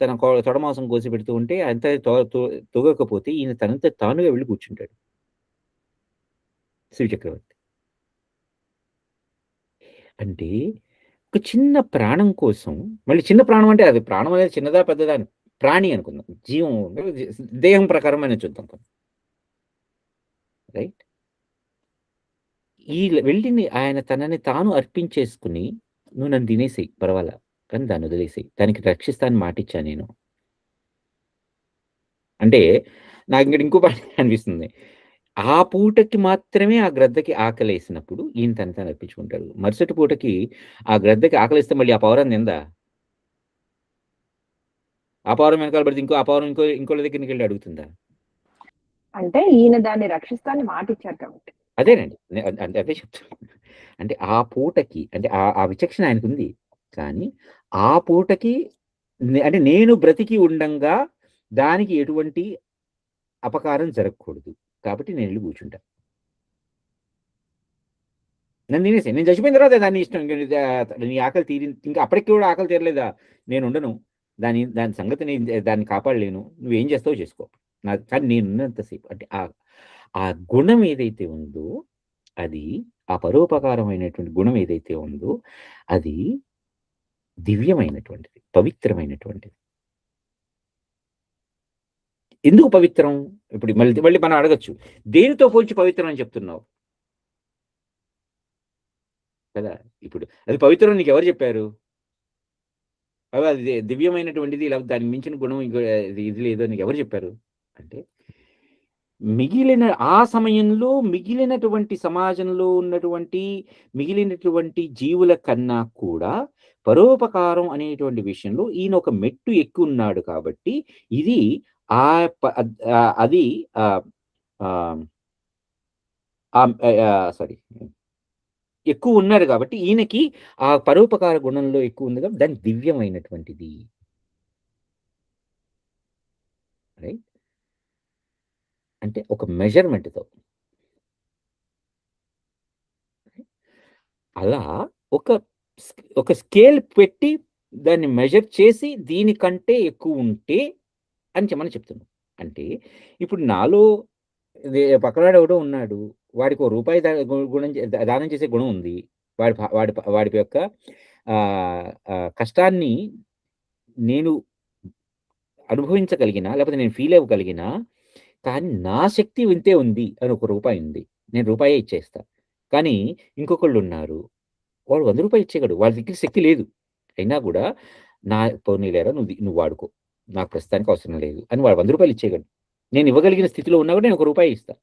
తన తొడ మాంసం కోసి పెడుతూ ఉంటే అంతా తొగకపోతే ఈయన తనంతట తానుగా వెళ్లి కూర్చుంటాడు. శివ చక్రవర్తి. అంటే ఒక చిన్న ప్రాణం కోసం మళ్ళీ చిన్న ప్రాణం అంటే అది ప్రాణం అనేది చిన్నదా? పెద్దదా? అని ప్రాణి అనుకుందాం. జీవం దేహం ప్రకారం మనం చూద్దాం. రైట్? ఈ వెళ్ళింది ఆయన తనని తాను అర్పించేసుకొని, "నువ్వు నన్ను తినేసేయి పర్వాలా. కానీ దాన్నొదిలేసేయి. దానికి రక్షిస్తా అని మాటిచ్చా నేను." అంటే నాకింకటి ఇంకో పాయింట్ అనిపిస్తుంది. ఆ పూటకి మాత్రమే ఆ గ్రద్దకి ఆకలేసినప్పుడు ఈయన తను తాను అర్పించుకుంటాడు. మరుసటి పూటకి ఆ గ్రద్దకి ఆకలేస్తే మళ్ళీ ఆ పావురాన్ని తినదా? ఆ పావురం వెనకాల పడితే ఆ పావురం ఇంకోళ్ళ దగ్గరికెళ్ళి అడుగుతుందా? అంటే ఈయన దాన్ని రక్షిస్తా అని మాటిచ్చారు కాబట్టి. అదేనండి. అదే చెప్తున్నా. అంటే ఆ పూటకి అంటే ఆ విచక్షణ ఆయనకుంది. కానీ ఆ పూటకి అంటే నేను బ్రతికి ఉండంగా దానికి ఎటువంటి అపకారం జరగకూడదు. కాబట్టి నేనెళ్లి కూర్చుంటా. నన్ను తినేసేయి. నేను చచ్చిపోయిన తర్వాత దాని ఇష్టం. నీ ఆకలి ఇంకా అప్పటికి కూడా ఆకలి తీరలేదా? నేనుండను. దాని సంగతి దాన్ని కాపాడలేను. నువ్వేం చేస్తావో చేసుకో. కానీ నేనున్నంత సేపు అంటే ఆ గుణం ఏదైతే ఉందో అది ఆ పరోపకారమైనటువంటి గుణం ఏదైతే ఉందో అది దివ్యమైనటువంటిది. పవిత్రమైనటువంటిది. ఎందుకు పవిత్రం? ఇప్పుడు మళ్ళీ మళ్ళీ మనం అడగొచ్చు. దేనితో పోల్చి పవిత్రం అని చెప్తున్నావు? కదా! ఇప్పుడు అది పవిత్రం అని నీకెవరు చెప్పారు? అది దివ్యమైనటువంటిది లేకపోతే దానికి మించిన గుణం ఇది లేదు అని నీకెవరు చెప్పారు? అంటే మిగిలిన ఆ సమయంలో మిగిలినటువంటి సమాజంలో ఉన్నటువంటి మిగిలినటువంటి జీవుల కన్నా కూడా పరోపకారం అనేటువంటి విషయంలో ఈయన ఒక మెట్టు ఎక్కున్నాడు కాబట్టి ఇది అది సారీ ఎక్కువ ఉన్నారు కాబట్టి ఈయనకి ఆ పరోపకార గుణంలో ఎక్కువ ఉంది కాబట్టి దాన్ని దివ్యమైనటువంటిది. రైట్? అంటే ఒక మెజర్‌మెంట్‌తో. అలా ఒక ఒక స్కేల్ పెట్టి దాన్ని మెజర్ చేసి దీనికంటే ఎక్కువుంటే అని మనం చెప్తున్నాం. అంటే ఇప్పుడు నాలో పక్కనోడు ఎవడో ఉన్నాడు. వాడికో రూపాయి గుణం దానం చేసే గుణం ఉంది. వాడి యొక్క కష్టాన్ని నేను అనుభవించగలిగినా, లేకపోతే నేను ఫీల్ అవ్వగలిగినా, కానీ నా శక్తి ఇంతే ఉంది అని ఒక రూపాయి ఉంది. నేను రూపాయే ఇచ్చేస్తా. కానీ ఇంకొకళ్ళున్నారు. వాడు రూ. 100 ఇచ్చేయగలడు. వాడి దగ్గర శక్తి లేదు. అయినా గూడా పోనీలేరా నువ్వు వాడుకో. నాకు ప్రస్తుతానికి అవసరం లేదు అని వాడు రూ. 100 ఇచ్చేయగలడు. నేను ఇవ్వగలిగిన స్థితిలో ఉన్నా గూడా నేను ఒక రూపాయి ఇస్తా.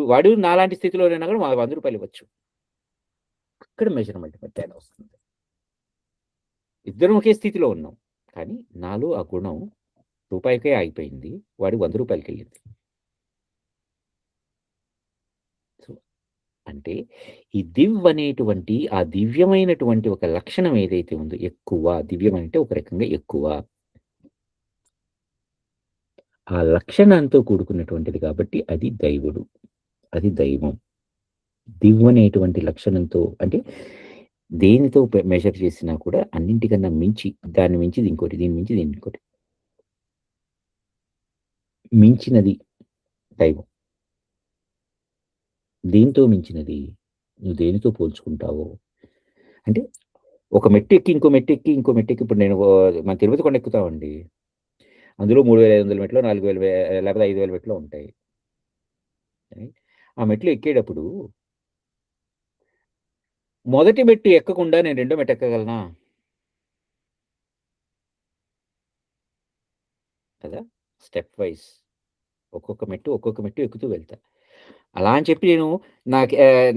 వాడు నాలాంటి స్థితిలో ఉన్నా గూడా రూ. 100 ఇవ్వచ్చు. అక్కడ మెజర్‌మెంట్ తేడా వస్తుంది. ఇద్దరం ఒకే స్థితిలో ఉన్నాం. కానీ నాలో ఆ గుణం రూపాయికే ఆగిపోయింది. వాడికి రూ. 100కెళ్ళింది. సో, అంటే ఈ అనేటువంటి ఆ దివ్యమైనటువంటి ఒక లక్షణం ఏదైతే ఉందో ఎక్కువ దివ్యం అంటే ఒక రకంగా ఎక్కువ. ఆ లక్షణంతో కూడుకున్నటువంటిది కాబట్టి అది దైవుడు. అది దైవం. అనేటువంటి లక్షణంతో అంటే దేనితో మెజర్ చేసినా కూడా అన్నింటికన్నా మించి దాన్ని మించిది ఇంకోటి, దీన్ని మించిది ఇంకోటి. మించినది దైవం. దేనితో మించినది? నువ్వు దేనితో పోల్చుకుంటావో అంటే ఒక మెట్టెక్కి, ఇంకో మెట్టెక్కి, ఇంకో మెట్టెక్కి ఇప్పుడు మన తిరుపతి కొండ ఎక్కుతామండి. అందులో 3500 మెట్లో 4000 లేకపోతే 5000 మెట్లో ఉంటాయి. ఆ మెట్లు ఎక్కేటప్పుడు మొదటి మెట్టు ఎక్కకుండా నేను రెండో మెట్టు ఎక్కగలనా? కదా! స్టెప్ వైస్ ఒక్కొక్క మెట్టు ఎక్కుతూ వెళ్తా. అలా అని చెప్పి నేను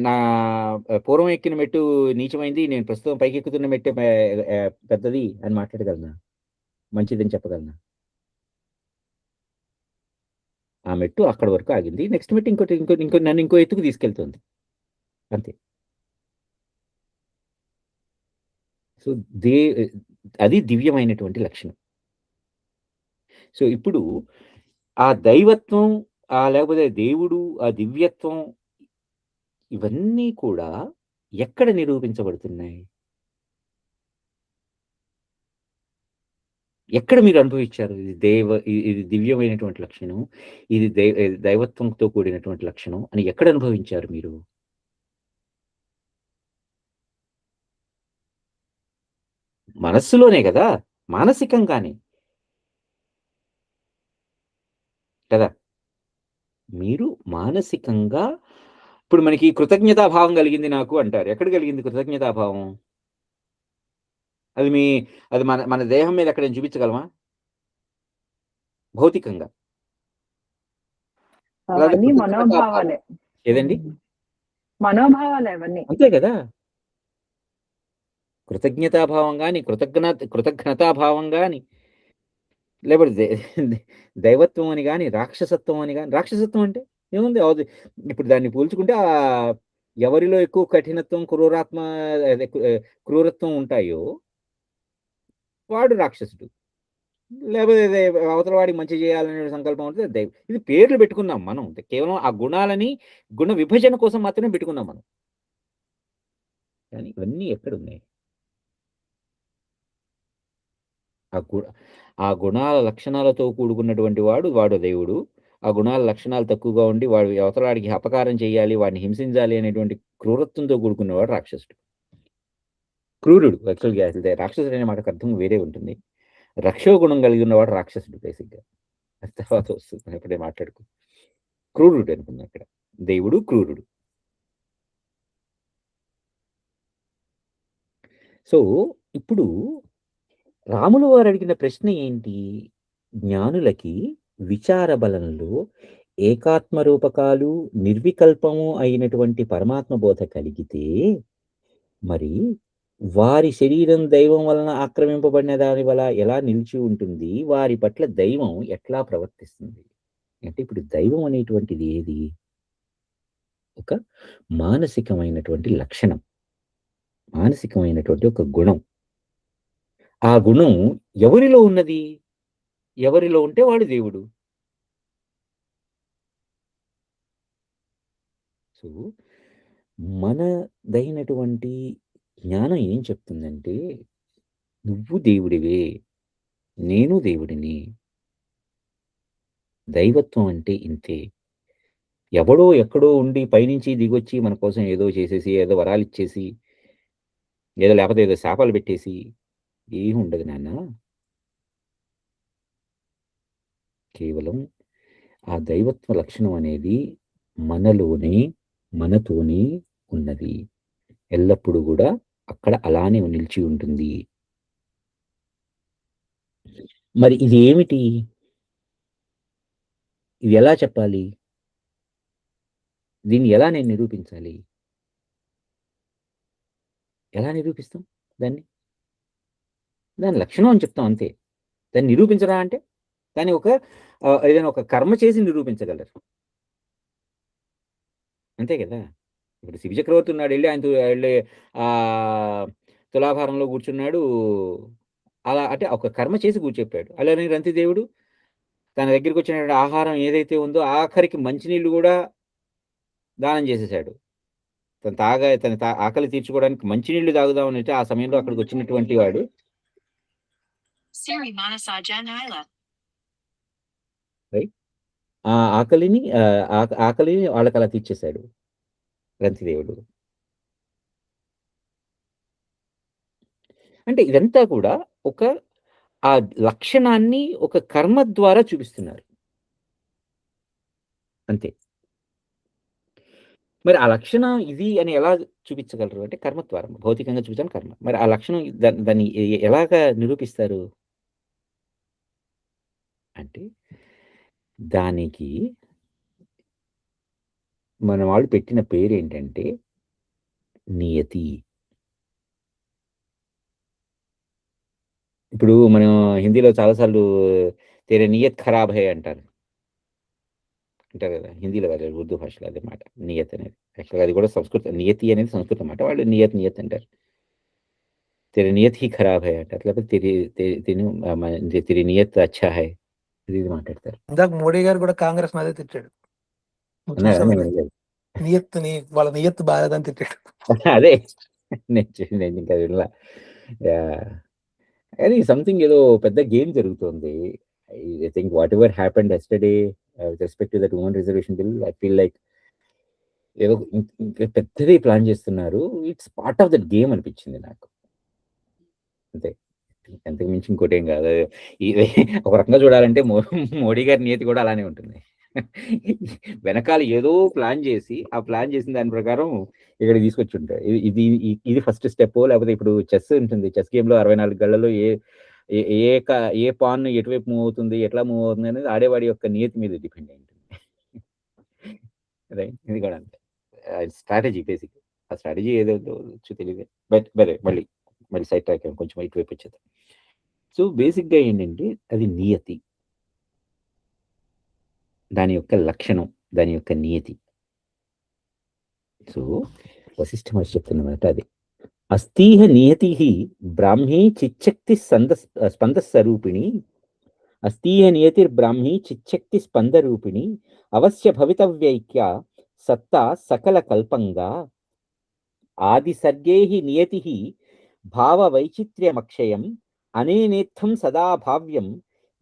నా పూర్వం ఎక్కిన మెట్టు నీచమైంది. నేను ప్రస్తుతం పైకెక్కుతున్న మెట్టే పెద్దది అని మాట్లాడగలనా? మంచిదని చెప్పగలనా? ఆ మెట్టు అక్కడి వరకు ఆగింది. నెక్స్ట్ మెట్టు నన్ను ఇంకో ఎత్తుకు తీసుకెళ్తుంది. అంతే. సో, దే అది దివ్యమైనటువంటి లక్షణం. సో, ఇప్పుడు ఆ దైవత్వం, లేకపోతే దేవుడు, ఆ దివ్యత్వం ఇవన్నీ కూడా ఎక్కడ నిరూపించబడుతున్నాయి? ఎక్కడ మీరు అనుభవించారు? ఇది దివ్యమైనటువంటి లక్షణం. ఇది దైవత్వంతో కూడినటువంటి లక్షణం అని ఎక్కడ అనుభవించారు మీరు? మనస్సులోనే గదా! మానసికంగానే కదా! మీరు మానసికంగా ఇప్పుడు మనకి కృతజ్ఞతా భావం కలిగింది నాకు అంటారు. ఎక్కడ కలిగింది కృతజ్ఞతా భావం? అది మీ అది మన మన దేహం మీద ఎక్కడైనా చూపించగలమా? భౌతికంగా. లేదా అవన్నీ కృతజ్ఞతా భావం మనోభావాలే. ఏదండి? మనోభావాలే అవన్నీ. అంతే గదా! కృతజ్ఞతా భావం గాని, కృతజ్ఞతా భావం గాని, లేకపోతే దైవత్వం అని గాని, రాక్షసత్వం అని గాని రాక్షసత్వం అంటే ఏముంది? ఇప్పుడు దాన్ని పోల్చుకుంటే ఎవరిలో ఎక్కువ కఠినత్వం, అదే క్రూరత్వం ఉంటాయో వాడు రాక్షసుడు. లేకపోతే అవతల వాడికి మంచి చేయాలనే సంకల్పం ఉంటే ఇది పేర్లు పెట్టుకున్నాం మనం. కేవలం ఆ గుణాలని గుణ విభజన కోసం మాత్రమే పెట్టుకున్నాం మనం. కానీ ఇవన్నీ ఎక్కడున్నాయి? ఆ గు ఆ గుణాల లక్షణాలతో కూడుకున్నటువంటి వాడు దేవుడు. ఆ గుణాల లక్షణాలు తక్కువగా ఉండి వాడు అవతలాడికి అపకారం చేయాలి, వాడిని హింసించాలి అనేటువంటి క్రూరత్వంతో కూడుకున్నవాడు రాక్షసుడు. క్రూరుడు యాక్చువల్‌గా అసలు రాక్షసుడు అనే మాటకు అర్థం వేరే ఉంటుంది. రక్షో గుణం కలిగి ఉన్నవాడు రాక్షసుడు బేసిక్‌గా. అది తర్వాత వస్తుంది. మనం ఎప్పుడే మాట్లాడుకుందాం. క్రూరుడు అనుకుందాం అక్కడ. దేవుడు క్రూరుడు. సో, ఇప్పుడు రాములు వారు అడిగిన ప్రశ్న ఏంటి? జ్ఞానులకి విచార బలంలో ఏకాత్మ రూపకాలు, నిర్వికల్పము అయినటువంటి పరమాత్మ బోధ కలిగితే, మరి వారి శరీరం దైవం వలన ఆక్రమింపబడిన దాని వల్ల ఎలా నిలిచి ఉంటుంది? వారి పట్ల దైవం ఎట్లా ప్రవర్తిస్తుంది? అంటే ఇప్పుడు దైవం అనేటువంటిది ఏది? ఒక మానసికమైనటువంటి లక్షణం. మానసికమైనటువంటి ఒక గుణం. ఆ గుణం ఎవరిలో ఉన్నది? ఎవరిలో ఉంటే వాడు దేవుడు. సో, మనదైనటువంటి జ్ఞానం ఏం చెప్తుందంటే, నువ్వు దేవుడివే. నేను దేవుడిని. దైవత్వం అంటే ఇంతే. ఎవడో ఎక్కడో ఉండి పైనుంచి దిగొచ్చి మన కోసం ఏదో చేసేసి, ఏదో వరాలిచ్చేసి, లేపోతే ఏదో శాపాలు పెట్టేసి ఏమి ఉండదు నాన్న. కేవలం ఆ దైవత్వ లక్షణం అనేది మనలోనే, మనతోనే ఉన్నది. ఎల్లప్పుడూ గూడా అక్కడ అలానే నిలిచి ఉంటుంది. మరి ఇది ఏమిటి? ఇది ఎలా చెప్పాలి? దీన్ని ఎలా నేను నిరూపించాలి? ఎలా నిరూపిస్తాం దాన్ని? దాని లక్షణం అని చెప్తాం అంతే. దాన్ని నిరూపించడం అంటే దాన్ని ఏదైనా ఒక కర్మ చేసి నిరూపించగలరు. అంతే గదా! ఇప్పుడు 'శివ చక్రవర్తి' ఉన్నాడు. ఎళ్లి తులాభారంలో కూర్చున్నాడు. అలా అంటే ఒక కర్మ చేసి కూర్చోపెట్టాడు. అలానే రంతిదేవుడు తన దగ్గరికొచ్చినటువంటి ఆహారం ఏదైతే ఉందో ఆఖరికి మంచినీళ్ళు గూడా దానం చేసేసాడు. తన ఆకలి తీర్చుకోవడానికి మంచినీళ్ళు తాగుదామనంటే ఆ సమయంలో అక్కడికొచ్చినటువంటి వాడు రైట్. ఆ ఆకలిని వాళ్ళకలా తీర్చేసాడు రంతిదేవుడు. అంటే ఇదంతా కూడా ఒక ఆ లక్షణాన్ని ఒక కర్మ ద్వారా చూపిస్తున్నారు. అంతే. మరి ఆ లక్షణం ఇది అని ఎలా చూపించగలరు అంటే కర్మ ద్వారా, భౌతికంగా చూపించాలి కర్మ. మరి ఆ లక్షణం దాన్ని ఎలాగా నిరూపిస్తారు అంటే దానికి మన వాళ్ళు పెట్టిన పేరేంటంటే నియతి. ఇప్పుడు మనం హిందీలో చాలాసార్లు తెరే నియత్ ఖరాబ్ హై అంటారు కదా, హిందీలో కాదు, ఉర్దూ భాషలో అదే మాట నియత్ అనేది. యాక్చువల్గా అది కూడా సంస్కృతం, నియతి అనేది సంస్కృతం మాట, వాళ్ళు నియత్ నియత్ అంటారు. తెరే నియత్ హీ ఖరాబ్ హై అంటారు, లేకపోతే తెరి నియత్ అచ్చా హై, ఇది మాట్లాడతారు. ఇందాక మోడీ గారు కూడా కాంగ్రెస్ అదే తిట్టాడు. నువ్వు అన్నారా? చూసావా? నేను వినలేదు. వాళ్ళ నియత్తు బాగాలేదని తిట్టాడు. అదే నేను ఇంకా వినలా. కానీ సంథింగ్ ఏదో పెద్ద గేమ్ జరుగుతుంది. I think what ever happened yesterday with respect to that women reservation bill, I feel like ఏదో ఇంకా పెద్దది ప్లాన్ చేస్తున్నారు. It's part of that game అనిపించింది నాకు. అంతే, అంతకు మించి ఇంకోటి ఏం కాదు. ఇది ఒక రకంగా చూడాలంటే మోడీ గారి నీతి కూడా అలానే ఉంటుంది. వెనకాల ఏదో ప్లాన్ చేసి, ఆ ప్లాన్ చేసిన దాని ప్రకారం ఇక్కడ తీసుకొచ్చి ఉంటాయి. ఇది ఇది ఫస్ట్ స్టెప్. లేకపోతే ఇప్పుడు చెస్ ఉంటుంది, చెస్ గేమ్ లో 64 గళ్ళలో ఏ ఏ ఏ ఏ పాన్ ఎటువైపు మూవ్ అవుతుంది, ఎట్లా మూవ్ అవుతుంది అనేది ఆడేవాడి యొక్క నియతి మీద డిపెండ్ అయి ఉంటుంది. రైట్, ఇది కూడా అంతే. Strategy basic. ఆ స్ట్రాటజీ ఏదో తెలియదు. బట్ మళ్ళీ సైడ్ ట్రాక్ కొంచెం ఇటువైపు వచ్చేద్దాం. సో బేసిక్గా ఏంటంటే అది నియతి, దాని యొక్క లక్షణం, దాని యొక్క నియతి. సో వశిష్ఠ మహర్షి చెప్తున్నమాట అది. అస్తీహ నియతి బ్రాహ్మీ చిచ్చక్తి స్పందస్వరూపిణి, అస్తీహ నియతిర్బ్రాహ్మీ చిచ్చక్తి స్పందరూపిణి, అవశ్య భవితవ్యైక్య సత్తా సకల కల్పంగా, ఆది సర్గేహి నియతి భావ వైచిత్ర్యమక్షయం, అనేనేత్థం సదా భావ్యం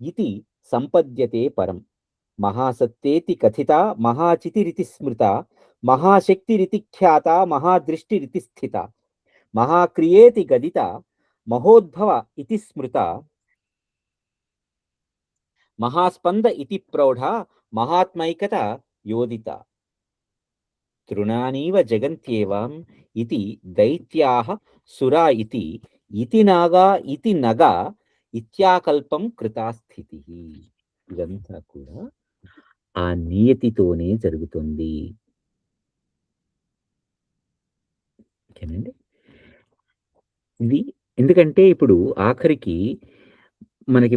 ఇతి సంపద్యతే పరం. మహాసత్తేతి కథిత మహాచితిరితి స్మృత, మహాశక్తిరితి ఖ్యాత మహాదృష్టిరితి స్థిత, మహాక్రియేతి గదిత మహోద్భవ ఇతి స్మృత, మహాస్పంద ఇతి ప్రౌఢ మహాత్మైకత యోదిత, తృణానీవ జగంత్యేవం ఇతి దైత్యాః సురా ఇతి నాగా ఇతి నగా ఇత్యాకల్పం కృతాస్థితి. ఇదంతా కూడా ఆ నియతితోనే జరుగుతుంది. ఓకేనండి. ఇది ఎందుకంటే ఇప్పుడు ఆఖరికి మనకి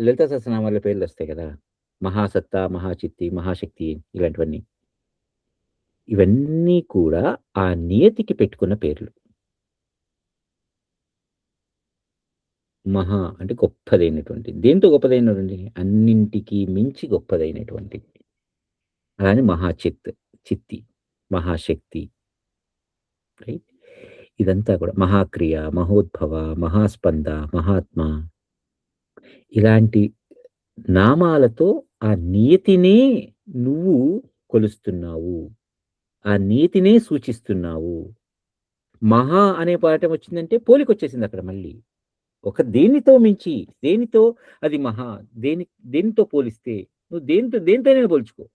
లలిత సహస్రనామాల పేర్లు వస్తాయి కదా, మహాసత్త, మహాచిత్తి, మహాశక్తి, ఇలాంటివన్నీ. ఇవన్నీ కూడా ఆ నియతికి పెట్టుకున్న పేర్లు. మహా అంటే గొప్పదైనటువంటి, దేంతో గొప్పదైనటువంటి, అన్నింటికి మించి గొప్పదైనటువంటి. అలానే మహాచిత్, చిత్తి, మహాశక్తి, రైట్. ఇదంతా కూడా మహాక్రియ, మహోద్భవ, మహాస్పంద, మహాత్మ, ఇలాంటి నామాలతో ఆ నియతినే నువ్వు కొలుస్తున్నావు, ఆ నీతినే సూచిస్తున్నావు. మహా అనే పాఠం వచ్చిందంటే పోలిక వచ్చేసింది అక్కడ మళ్ళీ. ఒక దేనితో మించి, దేనితో అది మహా, దేనితో పోలిస్తే నువ్వు దేనితోనే పోల్చుకో,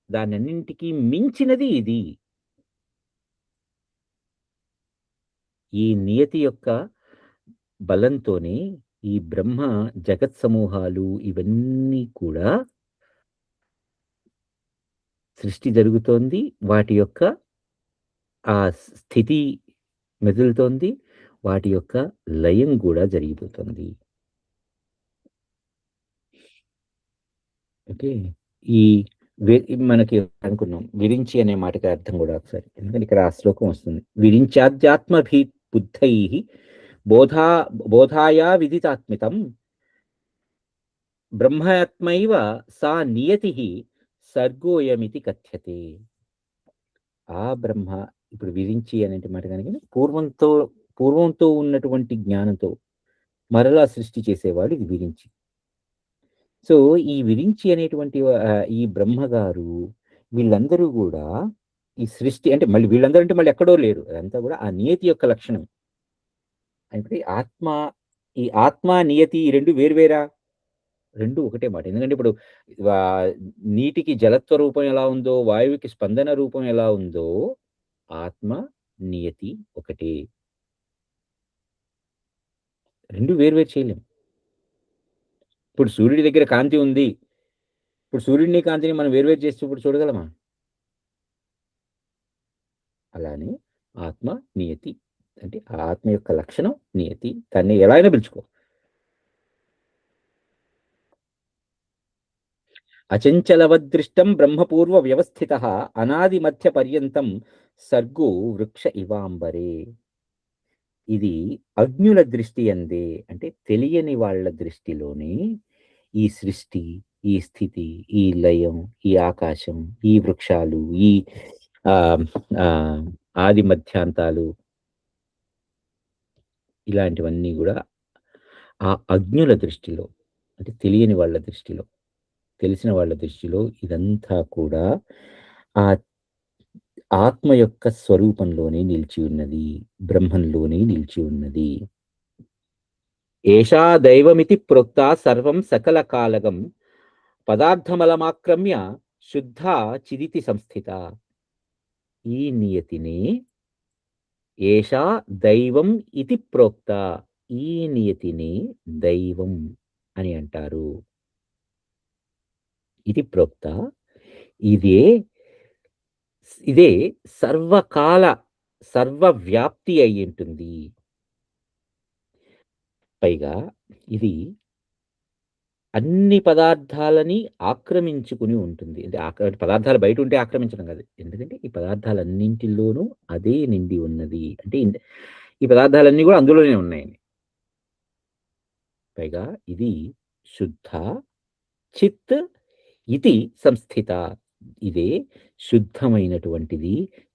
దానన్నింటికి మించినది ఇది. ఈ నియతి యొక్క బలంతోనే ఈ బ్రహ్మ జగత్ సమూహాలు ఇవన్నీ కూడా సృష్టి జరుగుతోంది, వాటి యొక్క ఆ స్థితి మెదులుతోంది, వాటి యొక్క లయం కూడా జరిగిపోతుంది. ఓకే. ఈ మనకి అనుకున్నాం విరించి అనే మాటకి అర్థం కూడా ఒకసారి, ఎందుకంటే ఇక్కడ ఆ శ్లోకం వస్తుంది. విరించాధ్యాత్మభీ బుద్ధై బోధాయా విదితాత్మితం, బ్రహ్మాత్మైవ సా నియతి సర్గోయమితి కథ్యతే. ఆ బ్రహ్మ ఇప్పుడు విరించి అనే మాట కనుక పూర్వంతో ఉన్నటువంటి జ్ఞానంతో మరలా సృష్టి చేసేవాడు ఇది విరించి. సో ఈ విరించి అనేటువంటి ఈ బ్రహ్మగారు వీళ్ళందరూ కూడా ఈ సృష్టి అంటే మళ్ళీ వీళ్ళందరూ అంటే మళ్ళీ ఎక్కడో లేరు, అదంతా కూడా ఆ నియతి యొక్క లక్షణం. అంటే ఈ ఆత్మ నియతి ఈ రెండు వేరువేరా రెండు ఒకటే మాట. ఎందుకంటే ఇప్పుడు నీటికి జలత్వ రూపం ఎలా ఉందో, వాయువుకి స్పందన రూపం ఎలా ఉందో, ఆత్మ నియతి ఒకటే. రెండు వేరు చేయలేం. ఇప్పుడు సూర్యుడి దగ్గర కాంతి ఉంది. ఇప్పుడు సూర్యుడిని, కాంతిని మనం వేరు చేసి ఇప్పుడు చూడగలమా? అలానే ఆత్మ నియతి. అంటే ఆ ఆత్మ యొక్క లక్షణం నియతి. దాన్ని ఎలా అయినా పిలుచుకో. అచంచలవదృష్టం బ్రహ్మపూర్వ వ్యవస్థితః అనాది మధ్య పర్యంతం సర్గో వృక్ష ఇవాంబరే. ఇది అజ్ఞుల దృష్టి అందే, అంటే తెలియని వాళ్ళ దృష్టిలోనే ఈ సృష్టి, ఈ స్థితి, ఈ లయం, ఈ ఆకాశం, ఈ వృక్షాలు, ఈ ఆ ఆ ఆది మధ్యాంతాలు, ఇలాంటివన్నీ కూడా ఆ అజ్ఞుల దృష్టిలో, అంటే తెలియని వాళ్ళ దృష్టిలో, తెలిసిన వాళ్ళ దృష్టిలో ఇదంతా కూడా ఆ ఆత్మ యొక్క స్వరూపంలోనే నిలిచి ఉన్నది, బ్రహ్మంలోనే నిలిచి ఉన్నది. ఏషా దైవమితి ప్రోక్త సర్వం సకల కాలగం పదార్థమలమాక్రమ్య శుద్ధ చిదితి సంస్థిత. ఈ నియతిని ఏషా దైవం ఇతి ప్రోక్త, ఈ నియతిని దైవం అని అంటారు. ఇది ప్రోక్త, ఇదే ఇదే సర్వకాల సర్వవ్యాప్తి అయి ఉంటుంది. పైగా ఇది అన్ని పదార్థాలని ఆక్రమించుకుని ఉంటుంది. అంటే పదార్థాలు బయట ఉంటే ఆక్రమించడం కాదు. ఎందుకంటే ఈ పదార్థాలన్నింటిలోనూ అదే నిండి ఉన్నది. అంటే ఈ పదార్థాలన్నీ కూడా అందులోనే ఉన్నాయని. పైగా ఇది శుద్ధ చిత్ ఇది సంస్థిత. ఇదే శుద్ధమైనటువంటిది,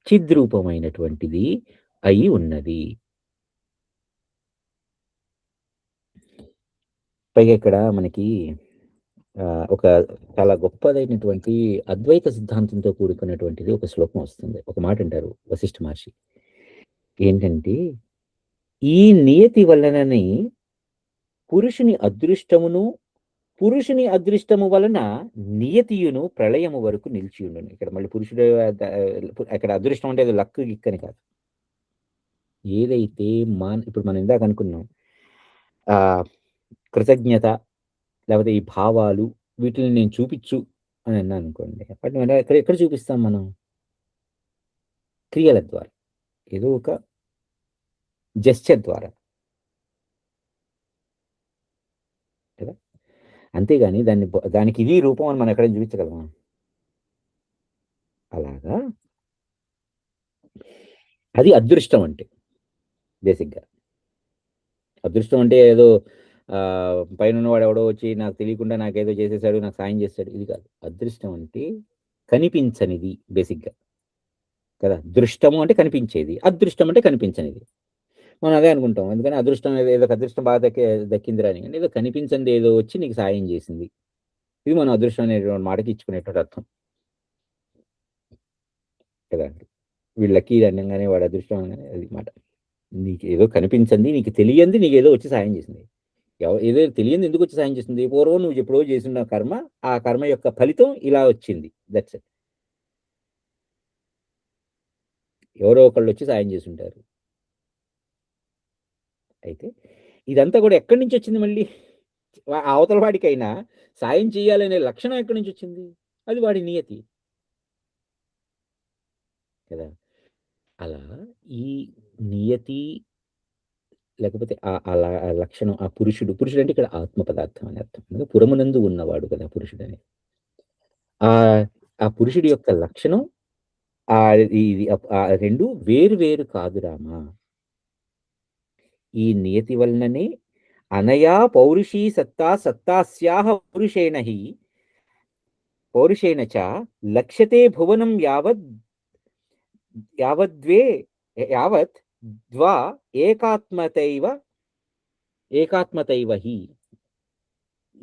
చిద్రూపమైనటువంటిది అయి ఉన్నది. పైగా ఇక్కడ మనకి ఒక చాలా గొప్పదైనటువంటి అద్వైత సిద్ధాంతంతో కూడుకున్నటువంటిది ఒక శ్లోకం వస్తుంది. ఒక మాట అంటారు వశిష్ఠ మహర్షి. ఏంటంటే, ఈ నియతి వలననే పురుషుని అదృష్టమును, పురుషుని అదృష్టము వలన నియతియును ప్రళయము వరకు నిలిచియుండును. ఇక్కడ మళ్ళీ పురుషుడు అక్కడ అదృష్టం అంటే అది లక్ గిక్కని కాదు. ఏదైతే ఇప్పుడు మనం ఇందాక అనుకున్నాం, కృతజ్ఞత లేకపోతే ఈ భావాలు, వీటిని నేను చూపించు అని అన్నాను అనుకోండి. అప్పటి ఎక్కడ చూపిస్తాం మనం? క్రియల ద్వారా, ఏదో ఒక జెస్చర్ ద్వారా కదా. అంతేగాని దానికి ఇది రూపం అని మనం ఎక్కడ చూపించగలమా? అలాగా అది అదృష్టం అంటే బేసిక్గా. అదృష్టం అంటే ఏదో పైన ఉన్నవాడు ఎవడో వచ్చి నాకు తెలియకుండా నాకేదో చేసేసాడు, నాకు సాయం చేస్తాడు, ఇది కాదు. అదృష్టం అంటే కనిపించనిది బేసిక్గా కదా. దృష్టము అంటే కనిపించేది, అదృష్టం అంటే కనిపించనిది. మనం అదే అనుకుంటాం. ఎందుకని అదృష్టం ఏదో అదృష్టం బాగా దక్కిందిరా అని. ఏదో కనిపించింది ఏదో వచ్చి నీకు సాయం చేసింది. ఇది మనం అదృష్టం అనేటువంటి మాటకి ఇచ్చుకునేటువంటి అర్థం కదా. వీళ్ళు లక్కీ అనగానే వాడు అదృష్టం అనగానే అది మాట. నీకు ఏదో కనిపించింది, నీకు తెలియంది, నీకు ఏదో వచ్చి సాయం చేసింది. ఏదో తెలియంది ఎందుకు వచ్చి సాయం చేసింది? పూర్వం నువ్వు ఎప్పుడో చేసిన కర్మ, ఆ కర్మ యొక్క ఫలితం ఇలా వచ్చింది. That's it. ఎవరో ఒకళ్ళు వచ్చి సాయం చేసి ఉంటారు. అయితే ఇదంతా కూడా ఎక్కడి నుంచి వచ్చింది మళ్ళీ? అవతల వాడికైనా సాయం చేయాలనే లక్షణం ఎక్కడి నుంచి వచ్చింది? అది వాడి నియతి కదా. అలా ఈ నియతి లేకపోతే ఆ లక్షణం, ఆ పురుషుడు అంటే ఇక్కడ ఆత్మ పదార్థం అని అర్థం. పురమునందు ఉన్నవాడు కదా పురుషుడు అని. ఆ పురుషుడి యొక్క లక్షణం ఇది రెండు వేరు వేరు కాదు రామా. ఈ నియతి వలననే అనయా పౌరుషీ సత్తా సత్తాస్యాహ పౌరుషేణ చ లక్ష్యతే భువనం యావత్ ద్వా ఏకాత్మతైవ హి.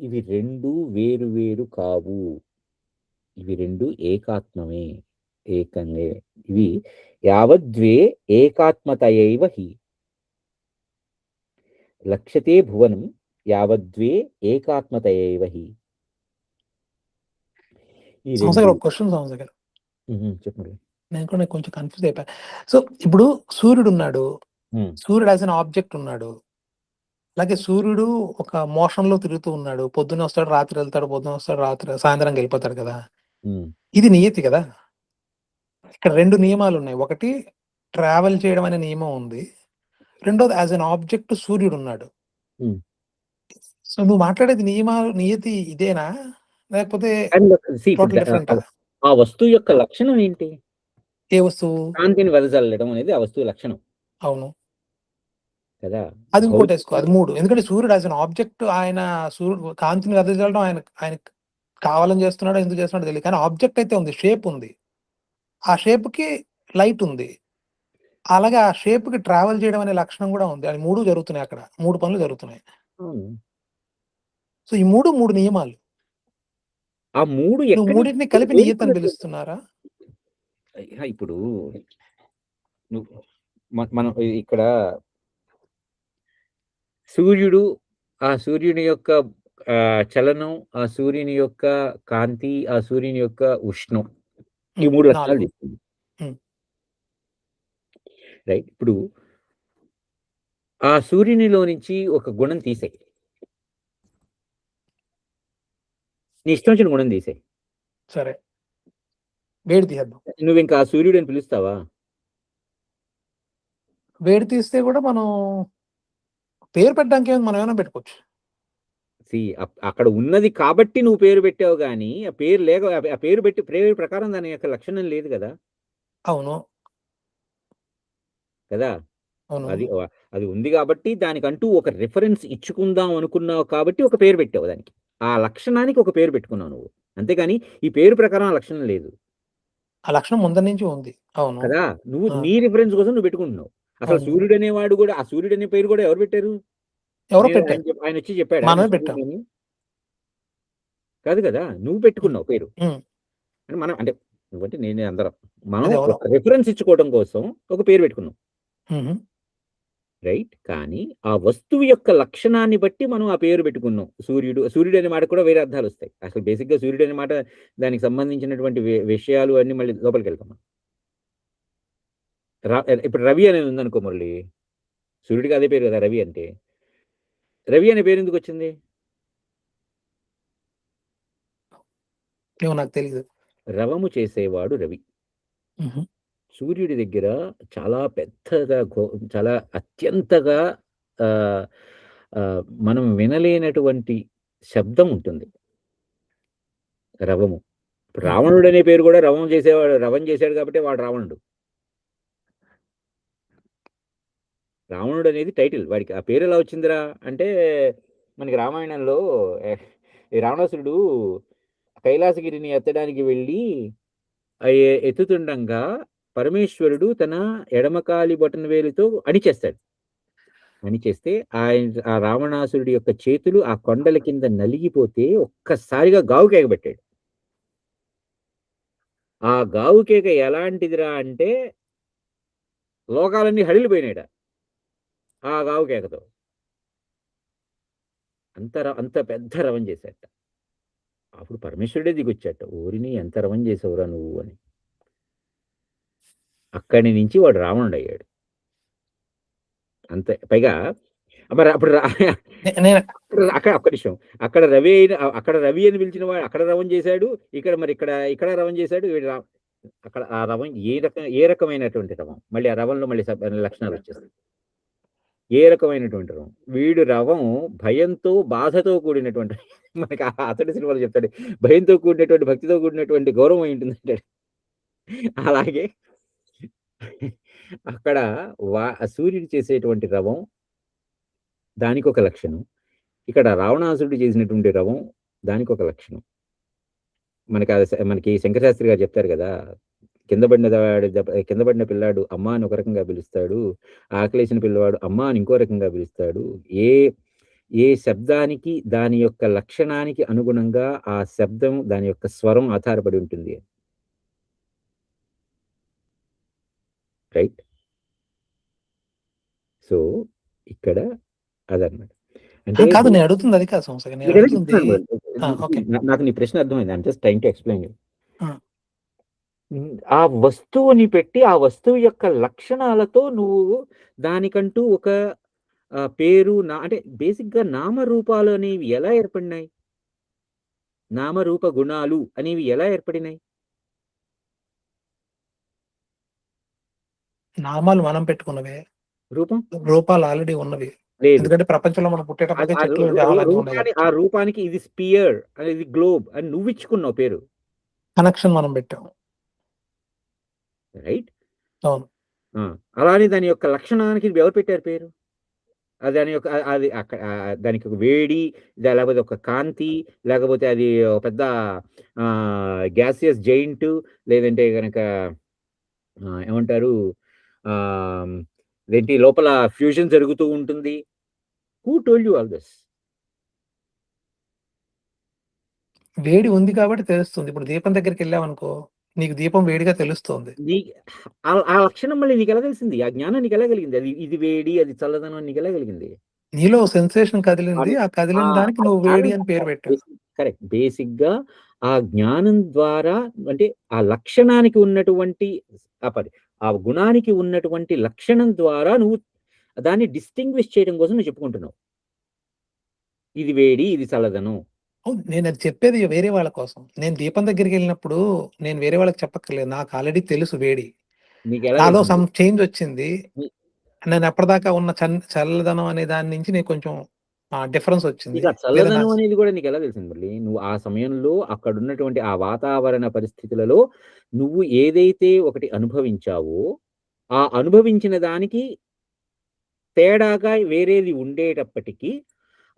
ఇవి రెండు వేరు వేరు కావు, ఇవి రెండు ఏకాత్మమే, ఏకంగే. ఇవి యావద్వే ఏకాత్మతయైవ హి లక్ష్యతే భువనం యావద్వే ఏకాత్మతయేవ హి. ఈ సంస్థ రెండు గారు ఒక క్వశ్చన్ సంస్థ గారు. చెప్పండి. నేను కూడా కొంచెం కన్ఫ్యూజ్ అయిపోయా. సో ఇప్పుడు సూర్యుడు ఉన్నాడు, సూర్యుడు యాజ్ అన్ ఆబ్జెక్ట్ ఉన్నాడు, అలాగే సూర్యుడు ఒక మోషన్ లో తిరుగుతూ ఉన్నాడు, పొద్దున్న వస్తాడు రాత్రి వెళ్తాడు, పొద్దున్న వస్తాడు రాత్రి సాయంత్రం వెళ్ళిపోతాడు కదా, ఇది నియతి కదా. ఇక్కడ రెండు నియమాలు ఉన్నాయి, ఒకటి ట్రావెల్ చేయడం అనే నియమం ఉంది, రెండోది యాజ్ అన్ ఆబ్జెక్ట్ సూర్యుడు ఉన్నాడు. సో నువ్వు మాట్లాడేది నియతి ఇదేనా, లేకపోతే టోటల్ డిఫరెంటా? ఆ వస్తువు యొక్క లక్షణం ఏంటి? ఏ వస్తువు? కాంతిని వెదజల్లడం అనేది ఆ వస్తువు లక్షణం. అవును కదా. అది ఇంకోటి వేసుకో, అది 3. ఎందుకంటే సూర్యుడు యాజ్ అన్ ఆబ్జెక్ట్, ఆయన సూర్యుడు కాంతిని వెదజల్లడం ఆయన కావాలని చేస్తున్నాడో ఎందుకు చేస్తున్నాడో తెలియదు, కానీ ఆబ్జెక్ట్ అయితే ఉంది, షేప్ ఉంది, ఆ షేప్ కి లైట్ ఉంది, అలాగే ఆ షేప్ కి ట్రావెల్ చేయడం అనే లక్షణం కూడా ఉంది. అది 3 జరుగుతున్నాయి, అక్కడ 3 పనులు జరుగుతున్నాయి. సో ఈ 3 నియమాలు, ఆ 3 నువ్వు మూడింటిని కలిపి నియతి అని పిలుస్తున్నారా? ఇప్పుడు మనం ఇక్కడ సూర్యుడు, ఆ సూర్యుని యొక్క చలనం, ఆ సూర్యుని యొక్క కాంతి, ఆ సూర్యుని యొక్క ఉష్ణం, ఈ 3 లక్షణాలు తీసుకుంది. రైట్. ఇప్పుడు ఆ సూర్యునిలో నుంచి ఒక గుణం తీసేయి, నీ ఇష్టం వచ్చిన గుణం తీసేయి. సరే, వేడి తీసేద్దాం. నువ్వు ఇంకా ఆ సూర్యుడు అని పిలుస్తావా? వేడి తీస్తే కూడా మనం పేరు పెట్టడానికి మనం ఏమైనా పెట్టుకోవచ్చు. అక్కడ ఉన్నది కాబట్టి నువ్వు పేరు పెట్టావు, కానీ ఆ పేరు లేక ఆ పేరు ప్రకారం దాని యొక్క లక్షణం లేదు కదా. అవును కదా. అవును, అది ఉంది కాబట్టి దానికంటూ ఒక రిఫరెన్స్ ఇచ్చుకుందాం అనుకున్నావు కాబట్టి ఒక పేరు పెట్టావు దానికి, ఆ లక్షణానికి ఒక పేరు పెట్టుకున్నావు నువ్వు, అంతేగాని ఈ పేరు ప్రకారం ఆ లక్షణం లేదు. ఆ లక్షణం ముందర నుంచి ఉంది. అవును కదా. నువ్వు నీ రిఫరెన్స్ కోసం నువ్వు పెట్టుకుంటున్నావు. అసలు సూర్యుడు అనేవాడు కూడా, ఆ సూర్యుడు అనే పేరు కూడా ఎవరు పెట్టారు? ఎవరో పెట్టారు, ఆయన వచ్చి చెప్పాడు, మనమే పెట్టాం కాదు కదా. నువ్వు పెట్టుకున్నావు పేరు. మనం అంటే నువ్వంటే నేనే అందరం మనం ఒక రిఫరెన్స్ ఇచ్చుకోవడం కోసం ఒక పేరు పెట్టుకున్నాం. రైట్. కానీ ఆ వస్తువు యొక్క లక్షణాన్ని బట్టి మనం ఆ పేరు పెట్టుకున్నాం. సూర్యుడు అనే మాట కూడా వేరే అర్థాలు వస్తాయి. అసలు బేసిక్గా సూర్యుడు అనే మాట దానికి సంబంధించినటువంటి విషయాలు అన్ని మళ్ళీ లోపలికి వెళ్తాం. ఇప్పుడు రవి అనేది ఉందనుకో మురళి, సూర్యుడికి అదే పేరు కదా రవి అంటే. రవి అనే పేరు ఎందుకు వచ్చింది? నాకు తెలియదు. రవము చేసేవాడు రవి. సూర్యుడి దగ్గర చాలా పెద్దగా చాలా అత్యంతగా మనం వినలేనటువంటి శబ్దం ఉంటుంది, రవము. రావణుడు అనే పేరు కూడా రవం చేశాడు కాబట్టి వాడు రావణుడు. రావణుడు అనేది టైటిల్, వాడికి ఆ పేరు ఎలా వచ్చిందిరా అంటే, మనకి రామాయణంలో ఈ రావణాసురుడు కైలాసగిరిని ఎత్తడానికి వెళ్ళి ఎత్తుతుండగా పరమేశ్వరుడు తన ఎడమకాలి బొటన వేలుతో అణిచేస్తాడు. అణిచేస్తే ఆ రావణాసురుడి యొక్క చేతులు ఆ కొండల కింద నలిగిపోతే ఒక్కసారిగా గావు కేక పెట్టాడు. ఆ గావు కేక ఎలాంటిదిరా అంటే లోకాలన్నీ హడిలిపోయినాడ ఆ గావు కేకతో. అంత పెద్ద రవం చేశాట. అప్పుడు పరమేశ్వరుడే దిగొచ్చాట, ఓరిని ఎంత రవం చేసావురా నువ్వు అని. అక్కడి నుంచి వాడు రావణుడు అయ్యాడు. అంతే. పైగా మరి అప్పుడు అక్కడ ఒక్క నిమిషం, అక్కడ రవి అని పిలిచిన వాడు అక్కడ రవం చేశాడు, ఇక్కడ రవం చేశాడు. అక్కడ ఆ రవం ఏ రకమైనటువంటి రవం, మళ్ళీ ఆ రవంలో మళ్ళీ లక్షణాలు వచ్చేస్తాయి. ఏ రకమైనటువంటి రవం? వీడు రవం భయంతో బాధతో కూడినటువంటి, మనకి అతడి సినిమాలో చెప్తాడు, భయంతో కూడినటువంటి భక్తితో కూడినటువంటి గౌరవం ఉంటుంది అంటాడు. అలాగే అక్కడ సూర్యుడు చేసేటువంటి రవం దానికి ఒక లక్షణం, ఇక్కడ రావణాసురుడు చేసినటువంటి రవం దానికి ఒక లక్షణం. మనకి శంకరశాస్త్రి గారు చెప్తారు కదా, కింద పడిన పిల్లాడు అమ్మ అని ఒక రకంగా పిలుస్తాడు, ఆకలేసిన పిల్లవాడు అమ్మ అని ఇంకో రకంగా పిలుస్తాడు. ఏ శబ్దానికి దాని యొక్క లక్షణానికి అనుగుణంగా ఆ శబ్దం దాని యొక్క స్వరం ఆధారపడి ఉంటుంది. రైట్. సో ఇక్కడ అదన్నమాట. అంటే కాదు, నేను అడుగుతుంది అది కాదు సంస్థ, నేను నీకు ఎలా అడుగుతుంది. చెప్తున్నాను ఓకే. నాకు నీ ప్రశ్న అర్థమైంది. I'm just trying to explain you. ఆ. ఆ వస్తువుని పెట్టి ఆ వస్తువు యొక్క లక్షణాలతో నువ్వు దానికంటూ ఒక పేరు అంటే బేసిక్‌గా నామరూపాలు అనేవి ఎలా ఏర్పడినాయి? నామరూప గుణాలు అనేవి ఎలా ఏర్పడినాయి? నామాలు మనం పెట్టుకున్నవే. రూపం? రూపాలు ఆల్రెడీ ఉన్నవి. లేదు. ఎందుకంటే ప్రపంచంలో మనం పుట్టేటప్పటికే ఆ చెట్లు చాలా ఉన్నాయి రూపాన్ని, కాబట్టి. ఆ రూపానికి ఇది స్పియర్, ఇది గ్లోబ్ అని నువ్విచ్చుకున్నావు పేరు. కనెక్షన్ మనం పెట్టాం. రైట్? అవును. అలానే దాని యొక్క లక్షణానికి ఎవరు పెట్టారు పేరు? దాని యొక్క అది అక్కడ దానికి ఒక వేడి, లేకపోతే ఒక కాంతి, లేకపోతే అది ఒక పెద్ద గ్యాసియస్ జెయింట్, లేదంటే గనక ఏమంటారు ఇదేంటి లోపల ఫ్యూజన్ జరుగుతూ ఉంటుంది. Who told you all this? వేడి ఉంది కాబట్టి తెలుస్తుంది. ఇప్పుడు దీపం దగ్గరికెళ్ళావనుకో, నీకు దీపం వేడిగా తెలుస్తుంది. ఆ లక్షణం మళ్ళీ నీకెలా తెలిసింది? ఆ జ్ఞానం నీకెలా కలిగింది? ఇది వేడి, అది చల్లదనం అని నీకెలా కలిగింది? నీలో సెన్సేషన్ కదిలింది. ఆ కదిలిన దానికి నువ్వు వేడి అని పేరు పెట్టావు. కరెక్ట్. బేసిక్‌గా ఆ జ్ఞానం ద్వారా, అంటే ఆ లక్షణానికి ఉన్నటువంటి ఆ గుణానికి ఉన్నటువంటి లక్షణం ద్వారా నువ్వు దాన్ని డిస్టింగ్విష్ చేయడం కోసం నువ్వు చెప్పుకుంటున్నావు. ఇది వేడి, ఇది చల్లదనం. అవును. నేనది చెప్పేది వేరే వాళ్ళ కోసం. నేను దీపం దగ్గరికెళ్ళినప్పుడు నేను వేరే వాళ్ళకి చెప్పక్కర్లేదు. నాకు ఆల్రెడీ తెలుసు వేడి. నీకెలా నాలో తెలిసింది? సమ్ చేంజ్ వచ్చింది. నీ నేను అప్పటిదాకా ఉన్న చల్లదనం అనే దాని నుంచి నేను కొంచెం డిఫరెన్స్ వచ్చింది. నీకు ఆ లేదా నా చల్లదనం అనేది కూడా నీకెలా తెలిసింది మళ్ళీ? నువ్వు ఆ సమయంలో అక్కడున్నటువంటి ఆ వాతావరణ పరిస్థితులలో నువ్వు ఏదైతే ఒకటి అనుభవించావో, ఆ అనుభవించిన దానికి తేడాగా వేరేది ఉండేటప్పటికి,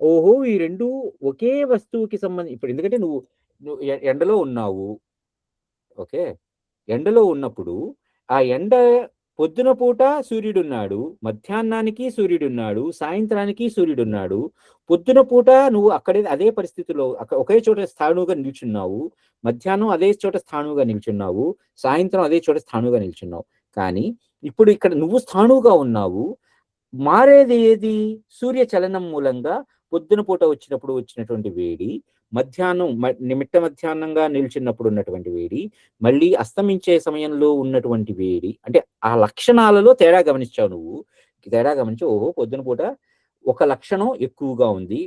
ఓహో! ఈ 2 ఒకే వస్తువుకి ఇప్పుడు ఎందుకంటే నువ్వు నువ్వు ఎండలో ఉన్నావు. ఓకే. ఎండలో ఉన్నప్పుడు, ఆ ఎండ పొద్దున పూట సూర్యుడున్నాడు, మధ్యాహ్నానికి సూర్యుడున్నాడు, సాయంత్రానికి సూర్యుడున్నాడు. పొద్దున పూట నువ్వు అక్కడే అదే పరిస్థితిలో ఒకే చోట స్థాణువుగా నిల్చున్నావు. మధ్యాహ్నం అదే చోట స్థాణువుగా నిల్చున్నావు. సాయంత్రం అదే చోట స్థాణువుగా నిల్చున్నావు. కానీ ఇప్పుడు ఇక్కడ నువ్వు స్థాణువుగా ఉన్నావు. మారేది ఏది? సూర్య చలనం మూలంగా పొద్దున పూట వచ్చినటువంటి వేడి, మధ్యాహ్నం మిట్ట మధ్యాహ్నంగా నిల్చున్నప్పుడు ఉన్నటువంటి వేడి, మళ్ళీ అస్తమించే సమయంలో ఉన్నటువంటి వేడి. అంటే ఆ లక్షణాలలో తేడా గమనించావు నువ్వు. తేడా గమనించి ఓహో! పొద్దున పూట ఒక లక్షణం ఎక్కువగా ఉంది.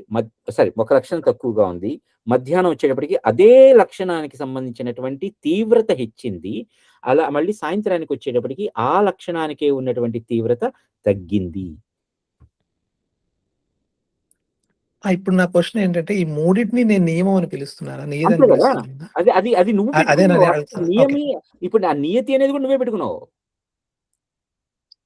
ఒక లక్షణం తక్కువగా ఉంది. మధ్యాహ్నం వచ్చేటప్పటికి అదే లక్షణానికి సంబంధించినటువంటి తీవ్రత హెచ్చింది. అలా మళ్ళీ సాయంత్రానికి వచ్చేటప్పటికి ఆ లక్షణానికే ఉన్నటువంటి తీవ్రత తగ్గింది. ఇప్పుడు నా క్వెషన్ ఏంటంటే, ఈ మూడిటిని నేను నియమం అని పిలుస్తున్నానా? అంతే నీదని కదా! పిలుస్తున్నానా? అది నువ్వు అదేనా పెట్టుకున్నావు. నేను అసలు అడుగుతున్నా. ఓకే. ఇప్పుడు ఆ నియతి అనేది కూడా నువ్వే పెట్టుకున్నావు.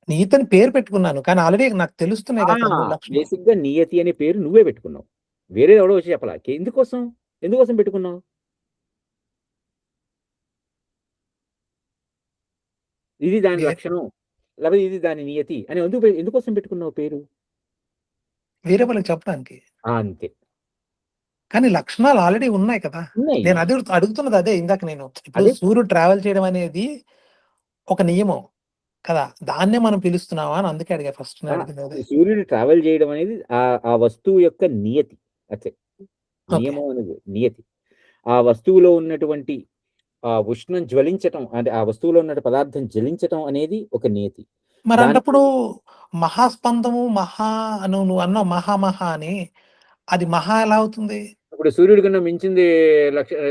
నీతని పేరు పెట్టుకున్నాను. కానీ ఆల్రెడీ నాకు తెలుస్తున్నాయి కదా! ఇక్కడ 3 లక్షణాలు. బేసిక్‌గా నియతి అనే పేరు నువ్వే పెట్టుకున్నావు. వేరేదెవడో వచ్చి చెప్పలా. ఎందుకోసం? ఎందుకోసం పెట్టుకున్నావు? ఇది దాని వే లక్షణం. లేకపోతే ఇది దాని నియతి అని ఎందుకోసం పెట్టుకున్నావు పేరు? వేరే వాళ్ళకి చెప్పడానికి. అంతే. కానీ లక్షణాలు ఆల్రెడీ ఉన్నాయి కదా! ఉన్నాయి. నేను అదే అడుగుతున్నది అదే ఇందాక నేను. ఇప్పుడు అదే సూర్యుడు ట్రావెల్ చేయడం అనేది ఒక నియమం కదా! దాన్నే మనం పిలుస్తున్నామా అని అందుకే అడిగా ఫస్ట్ నేను అడిగింది అదే. సూర్యుడు ట్రావెల్ చేయడం అనేది ఆ వస్తువు యొక్క నియతి. అంతే. ఓకే. నియమం అనేది నియతి. ఆ వస్తువులో ఉన్నటువంటి ఉష్ణం జ్వలించటం, అంటే ఆ వస్తువులో ఉన్న పదార్థం జ్వలించటం అనేది ఒక నియతి. మరి దానికి అంటప్పుడు మహాస్పందము నువ్వు అన్నావు మహా అని. అది మహా ఎలా అవుతుంది? ఇప్పుడు సూర్యుడి కన్నా మించింది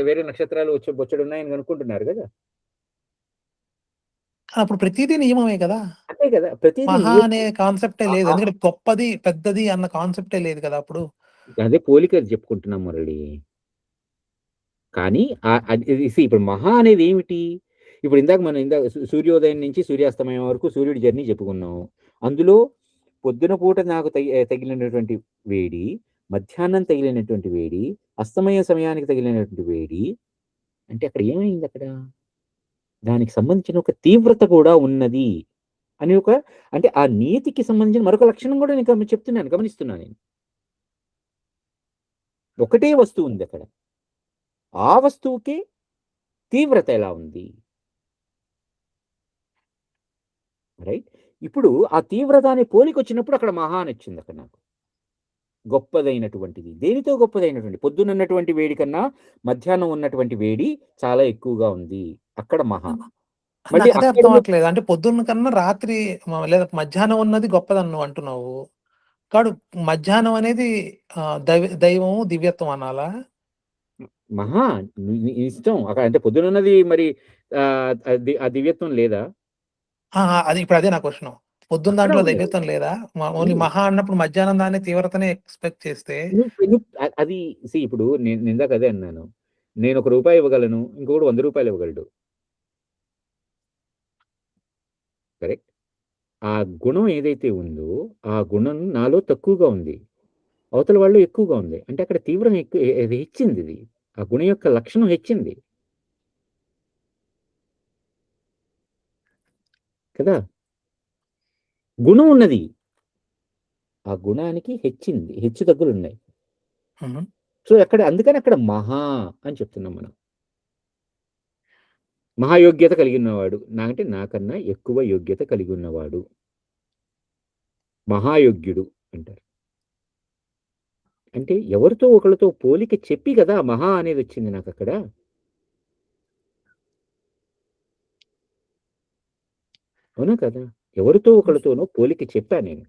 వేరే నక్షత్రాలు బొచ్చెడున్నాయని అనుకుంటున్నారు కదా! అప్పుడు ప్రతీదీ నియమమే కదా! అంతే కదా! ప్రతీదీ మహా నియతి. అనే కాన్సెప్టే ఆహ్, లేదు. ఆహ్, ఎందుకంటే గొప్పది, పెద్దది అన్న కాన్సెప్టే లేదు కదా అప్పుడు. అదే పోలిక చెప్పుకుంటున్నాం మురళి. కానీ అది ఇప్పుడు మహా అనేది ఏమిటి? ఇప్పుడు ఇందాక సూర్యోదయం నుంచి సూర్యాస్తమయం వరకు సూర్యుడి జర్నీ చెప్పుకున్నాం. అందులో పొద్దున పూట నాకు తగిలినటువంటి వేడి, మధ్యాహ్నం తగిలినటువంటి వేడి, అస్తమయ సమయానికి తగిలినటువంటి వేడి, అంటే అక్కడ ఏమైందక్కడ? దానికి సంబంధించిన ఒక తీవ్రత కూడా ఉన్నది అని అంటే ఆ నీతికి సంబంధించిన మరొక లక్షణం కూడా నేను గమనిస్తున్నాను నేను. ఒకటే వస్తువు ఉందక్కడ. ఆ వస్తువుకే తీవ్రత ఎలా ఉంది? రైట్? ఇప్పుడు ఆ తీవ్రత అనే పోలికొచ్చినప్పుడు అక్కడ మహా అనొచ్చిందక్కడ నాకు. గొప్పదైనటువంటిది. దేనితో గొప్పదైనటువంటి? పొద్దునున్నటువంటి వేడి కన్నా మధ్యాహ్నం ఉన్నటువంటి వేడి చాలా ఎక్కువగా ఉంది. అక్కడ మహా. మళ్ళీ నాకదే అక్కడ అర్థం అవ్వట్లేదు. అంటే పొద్దున్న కన్నా రాత్రి లేదా మధ్యాహ్నం ఉన్నది గొప్పదని నువ్వు అంటున్నావు. కాదు మధ్యాహ్నం అనేది దైవము, దివ్యత్వం అనాలా? మహా నీ ఇష్టం. అక్కడ అంటే పొద్దునున్నది మరి ఆ దివ్యత్వం లేదా? అది ఇప్పుడు అదే నా క్వెషను. పొద్దున్న అక్కడ దాంట్లో ఉన్నది. దైవ్యత్వం లేదా? ఓన్లీ ఉంది. మహా అన్నప్పుడు మధ్యాహ్నం దాని తీవ్రతనే ఎక్స్‌పెక్ట్ చేస్తే అది ఇప్పుడు నేను ఇందాక అదే అన్నాను. నేను ₹1 ఇవ్వగలను. ఇంకొకడు ₹100 ఇవ్వగలడు. కరెక్ట్? ఆ గుణం ఏదైతే ఉందో, ఆ గుణం నాలో తక్కువగా ఉంది. అవతల వాళ్ళలో ఎక్కువగా ఉంది. అంటే అక్కడ తీవ్రం అది హెచ్చిందిది. ఆ గుణం యొక్క లక్షణం హెచ్చింది. కదా! గుణం ఉన్నది. ఆ గుణానికి హెచ్చింది. హెచ్చుతగ్గులున్నాయి. హుహు. సో, అందుకని అక్కడ మహా అని చెప్తున్నాం మనం. మహాయోగ్యత కలిగినవాడు. అంటే నాకన్నా ఎక్కువ యోగ్యత కలిగి ఉన్నవాడు. మహాయోగ్యుడు అంటారు. అంటే ఎవరితో ఒకళ్ళతో పోలిక చెప్పి గదా! మహా అనేదొచ్చింది నాకక్కడ. అవునా కదా! ఎవరితో ఒకళ్ళతోనో పోలిక చెప్పా నేను.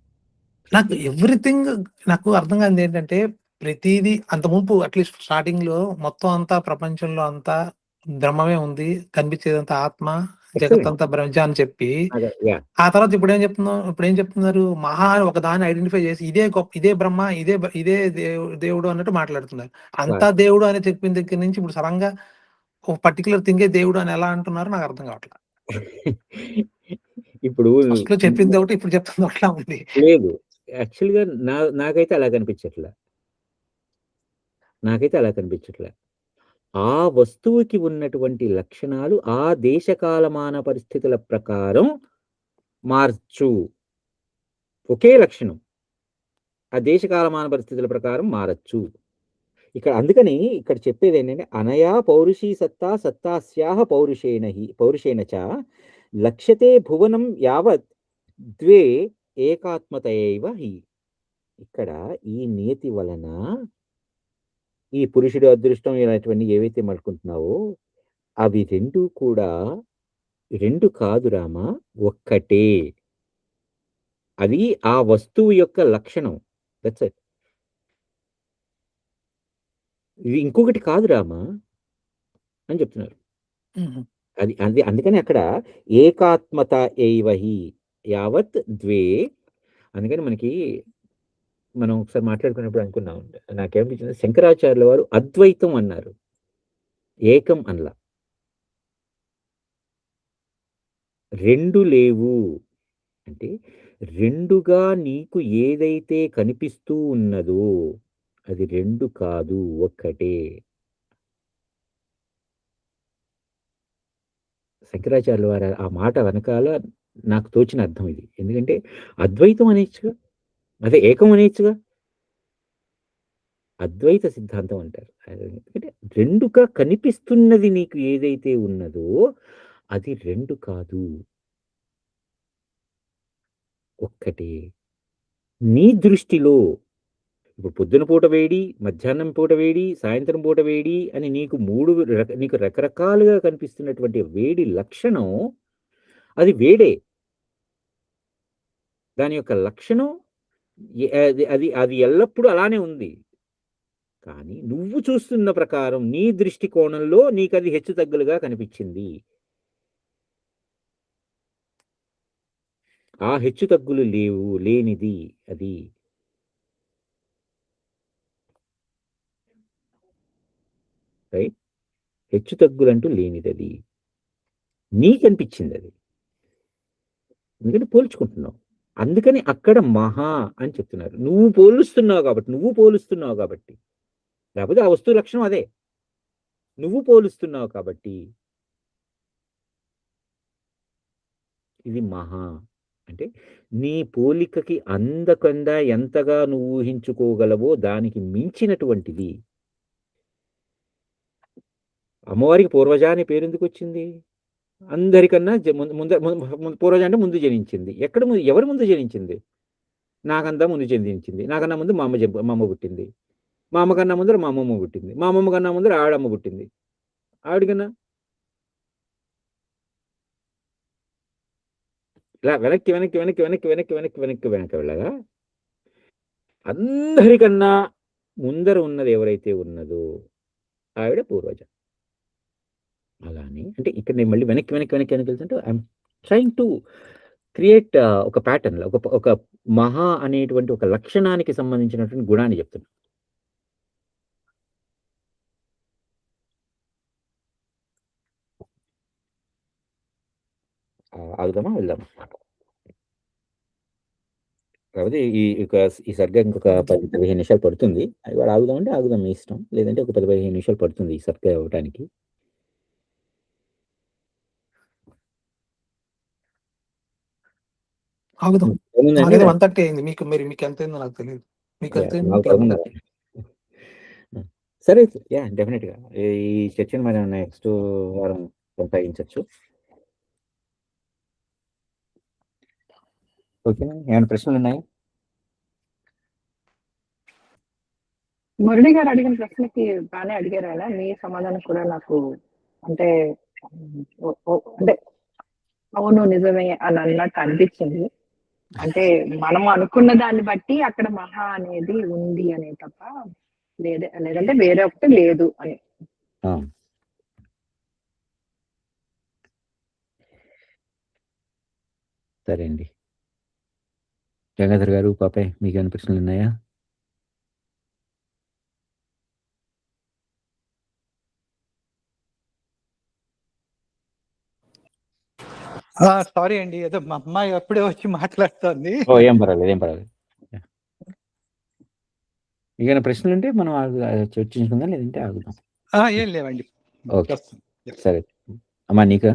నాకు చెప్పి ఎవ్రీథింగ్ నాకు అర్థం కానిదేంటంటే, ప్రతీదీ అంతమునుపు అట్‌లీస్ట్ స్టార్టింగ్‌లో మొత్తం అంతా ప్రపంచంలో అంతా బ్రహ్మమే ఉంది. కనిపించేదంతా ఆత్మ, ఎక్సలెంట్. జగత్తంతా బ్రహ్మ అని చెప్పి, అదే. యాహ్! ఆ తర్వాత ఇప్పుడేం చెప్తున్నారు? మహా అని ఒకదాన్ని ఐడెంటిఫై చేసి ఇదే బ్రహ్మ, ఇదే దేవుడు అన్నట్టు మాట్లాడుతున్నారు. అంతా కాదు. దేవుడు అని చెప్పిన దగ్గర నుంచి ఇప్పుడు సడెన్‌గా ఒక పర్టిక్యులర్ థింగే దేవుడు అని ఎలా అంటున్నారో నాకు అర్థం కావట్ల. ఇప్పుడు ఫస్ట్‌లో చెప్పింది ఒకటి, ఇప్పుడు చెప్తుంది ఒకలా ఉంది. లేదు. యాక్చువల్‌గా నాకైతే అలా కనిపించట్ల. నాకైతే అలా కనిపించట్ల. ఆ వస్తువుకి ఉన్నటువంటి లక్షణాలు ఆ దేశ కాలమాన పరిస్థితుల ప్రకారం మార్చు. ఒకే లక్షణం. ఆ దేశ కాలమాన పరిస్థితుల ప్రకారం మారచ్చు. అందుకని ఇక్కడ చెప్పేదేంటంటే, అనయా పౌరుషీ సత్తా సత్తాస్యాహ పౌరుషేణ చ లక్ష్యతే భువనం యావత్ ద్వే ఏకాత్మతయైవ హి. ఇక్కడ ఈ నియతి వలన ఈ పురుషుడు అదృష్టం ఇలాంటివన్నీ ఏవైతే మనుకుంటున్నావో, అవి 2 కూడా 2 కాదు రామా, ఒక్కటే. అది ఆ వస్తువు యొక్క లక్షణం. That's it. ఇది ఇంకొకటి కాదు రామా అని చెప్తున్నారు. హుహు. అందుకని అక్కడ ఏకాత్మత ఏవహి యావత్ ద్వే. అందుకని మనం ఒకసారి మాట్లాడుకున్నప్పుడు అనుకున్నాం. నాకేమనిపించింది, శంకరాచార్యుల వారు అద్వైతం అన్నారు. ఏకం అనలా. 2 లేవు. అంటే 2గా నీకు ఏదైతే కనిపిస్తూ ఉన్నదో అది 2 కాదు, ఒక్కటే. శంకరాచార్యుల వారు ఆ మాట వెనకాల నాకు తోచిన అర్థం ఇది. ఎందుకంటే అద్వైతం అనేయచ్చుగా. అదే ఏకం అనేయచ్చుగా. అద్వైత సిద్ధాంతం అంటారు. ఎందుకంటే 2గా కనిపిస్తున్నది నీకు ఏదైతే ఉన్నదో అది 2 కాదు, ఒక్కటే. నీ దృష్టిలో ఇప్పుడు పొద్దున పూట వేడి, మధ్యాహ్నం పూట వేడి, సాయంత్రం పూట వేడి అని నీకు రకరకాలుగా కనిపిస్తున్నటువంటి వేడి లక్షణం అది వేడే. దాని యొక్క లక్షణం అది అది అది ఎల్లప్పుడూ అలానే ఉంది. కానీ నువ్వు చూస్తున్న ప్రకారం నీ దృష్టికోణంలో నీకది హెచ్చుతగ్గులుగా కనిపించింది. ఆ హెచ్చుతగ్గులు లేనిది అది. రైట్? హెచ్చుతగ్గులంటూ లేనిదది. నీకనిపించిందది. ఎందుకంటే పోల్చుకుంటున్నావు. అందుకని అక్కడ మహా అని చెప్తున్నారు. నువ్వు పోలుస్తున్నావు కాబట్టి. లేకపోతే ఆ వస్తువు లక్షణం అదే. నువ్వు పోలుస్తున్నావు కాబట్టి. ఇది మహా. అంటే నీ పోలికకి అందకందా ఎంతగా నువ్వు ఊహించుకోగలవో దానికి మించినటువంటిది. అమ్మవారికి పూర్వజ అనే పేరెందుకొచ్చింది? అందరికన్నా జ ముందు ముంద ము ము పూర్వజ అంటే ముందు జనించింది. ఎవరు ముందు జనించింది? నాకంతా ముందు జన్మించింది. నాకన్నా ముందు మా అమ్మ పుట్టింది. మా అమ్మ కన్నా ముందర మా అమ్మమ్మ పుట్టింది. మా అమ్మమ్మ కన్నా ముందర ఆవిడమ్మ పుట్టింది. ఆవిడకన్నా ఇలా వెనక్కి వెళ్ళగా అందరికన్నా ముందర ఉన్నది ఎవరైతే ఉన్నదో ఆవిడ పూర్వజ. అలానే అంటే ఇక్కడ నేను మళ్ళీ వెనక్కి వెళ్తుంటే ఐఎమ్ ట్రైయింగ్ టు క్రియేట్ ఒక ప్యాటర్న్, ఒక మహా అనేటువంటి ఒక లక్షణానికి సంబంధించినటువంటి గుణాన్ని చెప్తున్నా. ఆగుదామా, వెళ్దామా? కాకపోతే ఈ సరిగ్గా ఇంకొక 10-15 నిమిషాలు పడుతుంది. ఇవాళ ఆగుదామంటే ఆగుదాం, మీ ఇష్టం. లేదంటే ఒక 10-15 నిమిషాలు పడుతుంది ఈ సరిగ్గా అవ్వటానికి. ఆగుదాం. ఏముందంటే నాకైతే 1:30 అయింది. మీకు ఎంత అయిందో నాకు తెలియదు. మీకు ఎంత అయింది? నాకు 11:30. సరే డెఫినెట్గా ఈ చర్చను మనం నెక్స్ట్ వారం కొనసాగించవచ్చు. ఓకేనా? ఏమైనా ప్రశ్నలు ఉన్నాయా? మురళి గారు అడిగిన ప్రశ్నకి బాగానే అడిగారు ఆయన. మీ సమాధానం కూడా నాకు అంటే అంటే అవును నిజమే అని అన్నట్టు అనిపించింది. అంటే మనం అనుకున్న దాన్ని బట్టి అక్కడ మహా అనేది ఉంది అనే తప్ప లేదంటే వేరే ఒకటి లేదు అని. సరే అండి. గంగాధర్ గారు, పాపయ్య, మీకు ఏమైనా ప్రశ్నలు ఉన్నాయా? సారీ అండి, ఏదో మా అమ్మాయి అప్పుడే వచ్చి మాట్లాడుతోంది. ఏం పర్వాలేదు. ఏమైనా ప్రశ్నలు ఉంటే మనం చర్చించుకుందాం, లేదంటే ఆగుదాం. ఏం లేవండి. ఓకే, సరే. అమ్మా నీకా?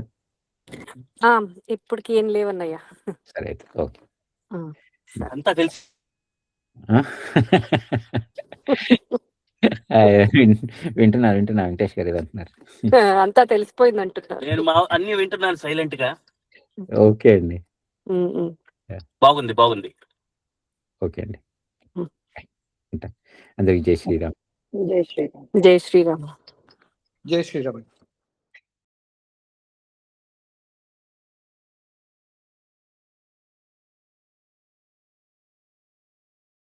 ఇప్పటికి ఏం లేవన్నయ్యా. సరే అయితే ఓకే. అంతా తెలుసు. వింటున్నా వెంకటేష్ గారు ఏదంటున్నారు? అంతా తెలిసిపోయింది అంటున్నారు. నేను అన్ని వింటున్నాను సైలెంట్ గా. ఓకే అండి, బాగుంది. ఓకే అండి. అందరికి జై శ్రీరామ్. జై శ్రీరామ్. జై శ్రీరామ్. జై శ్రీరామ్.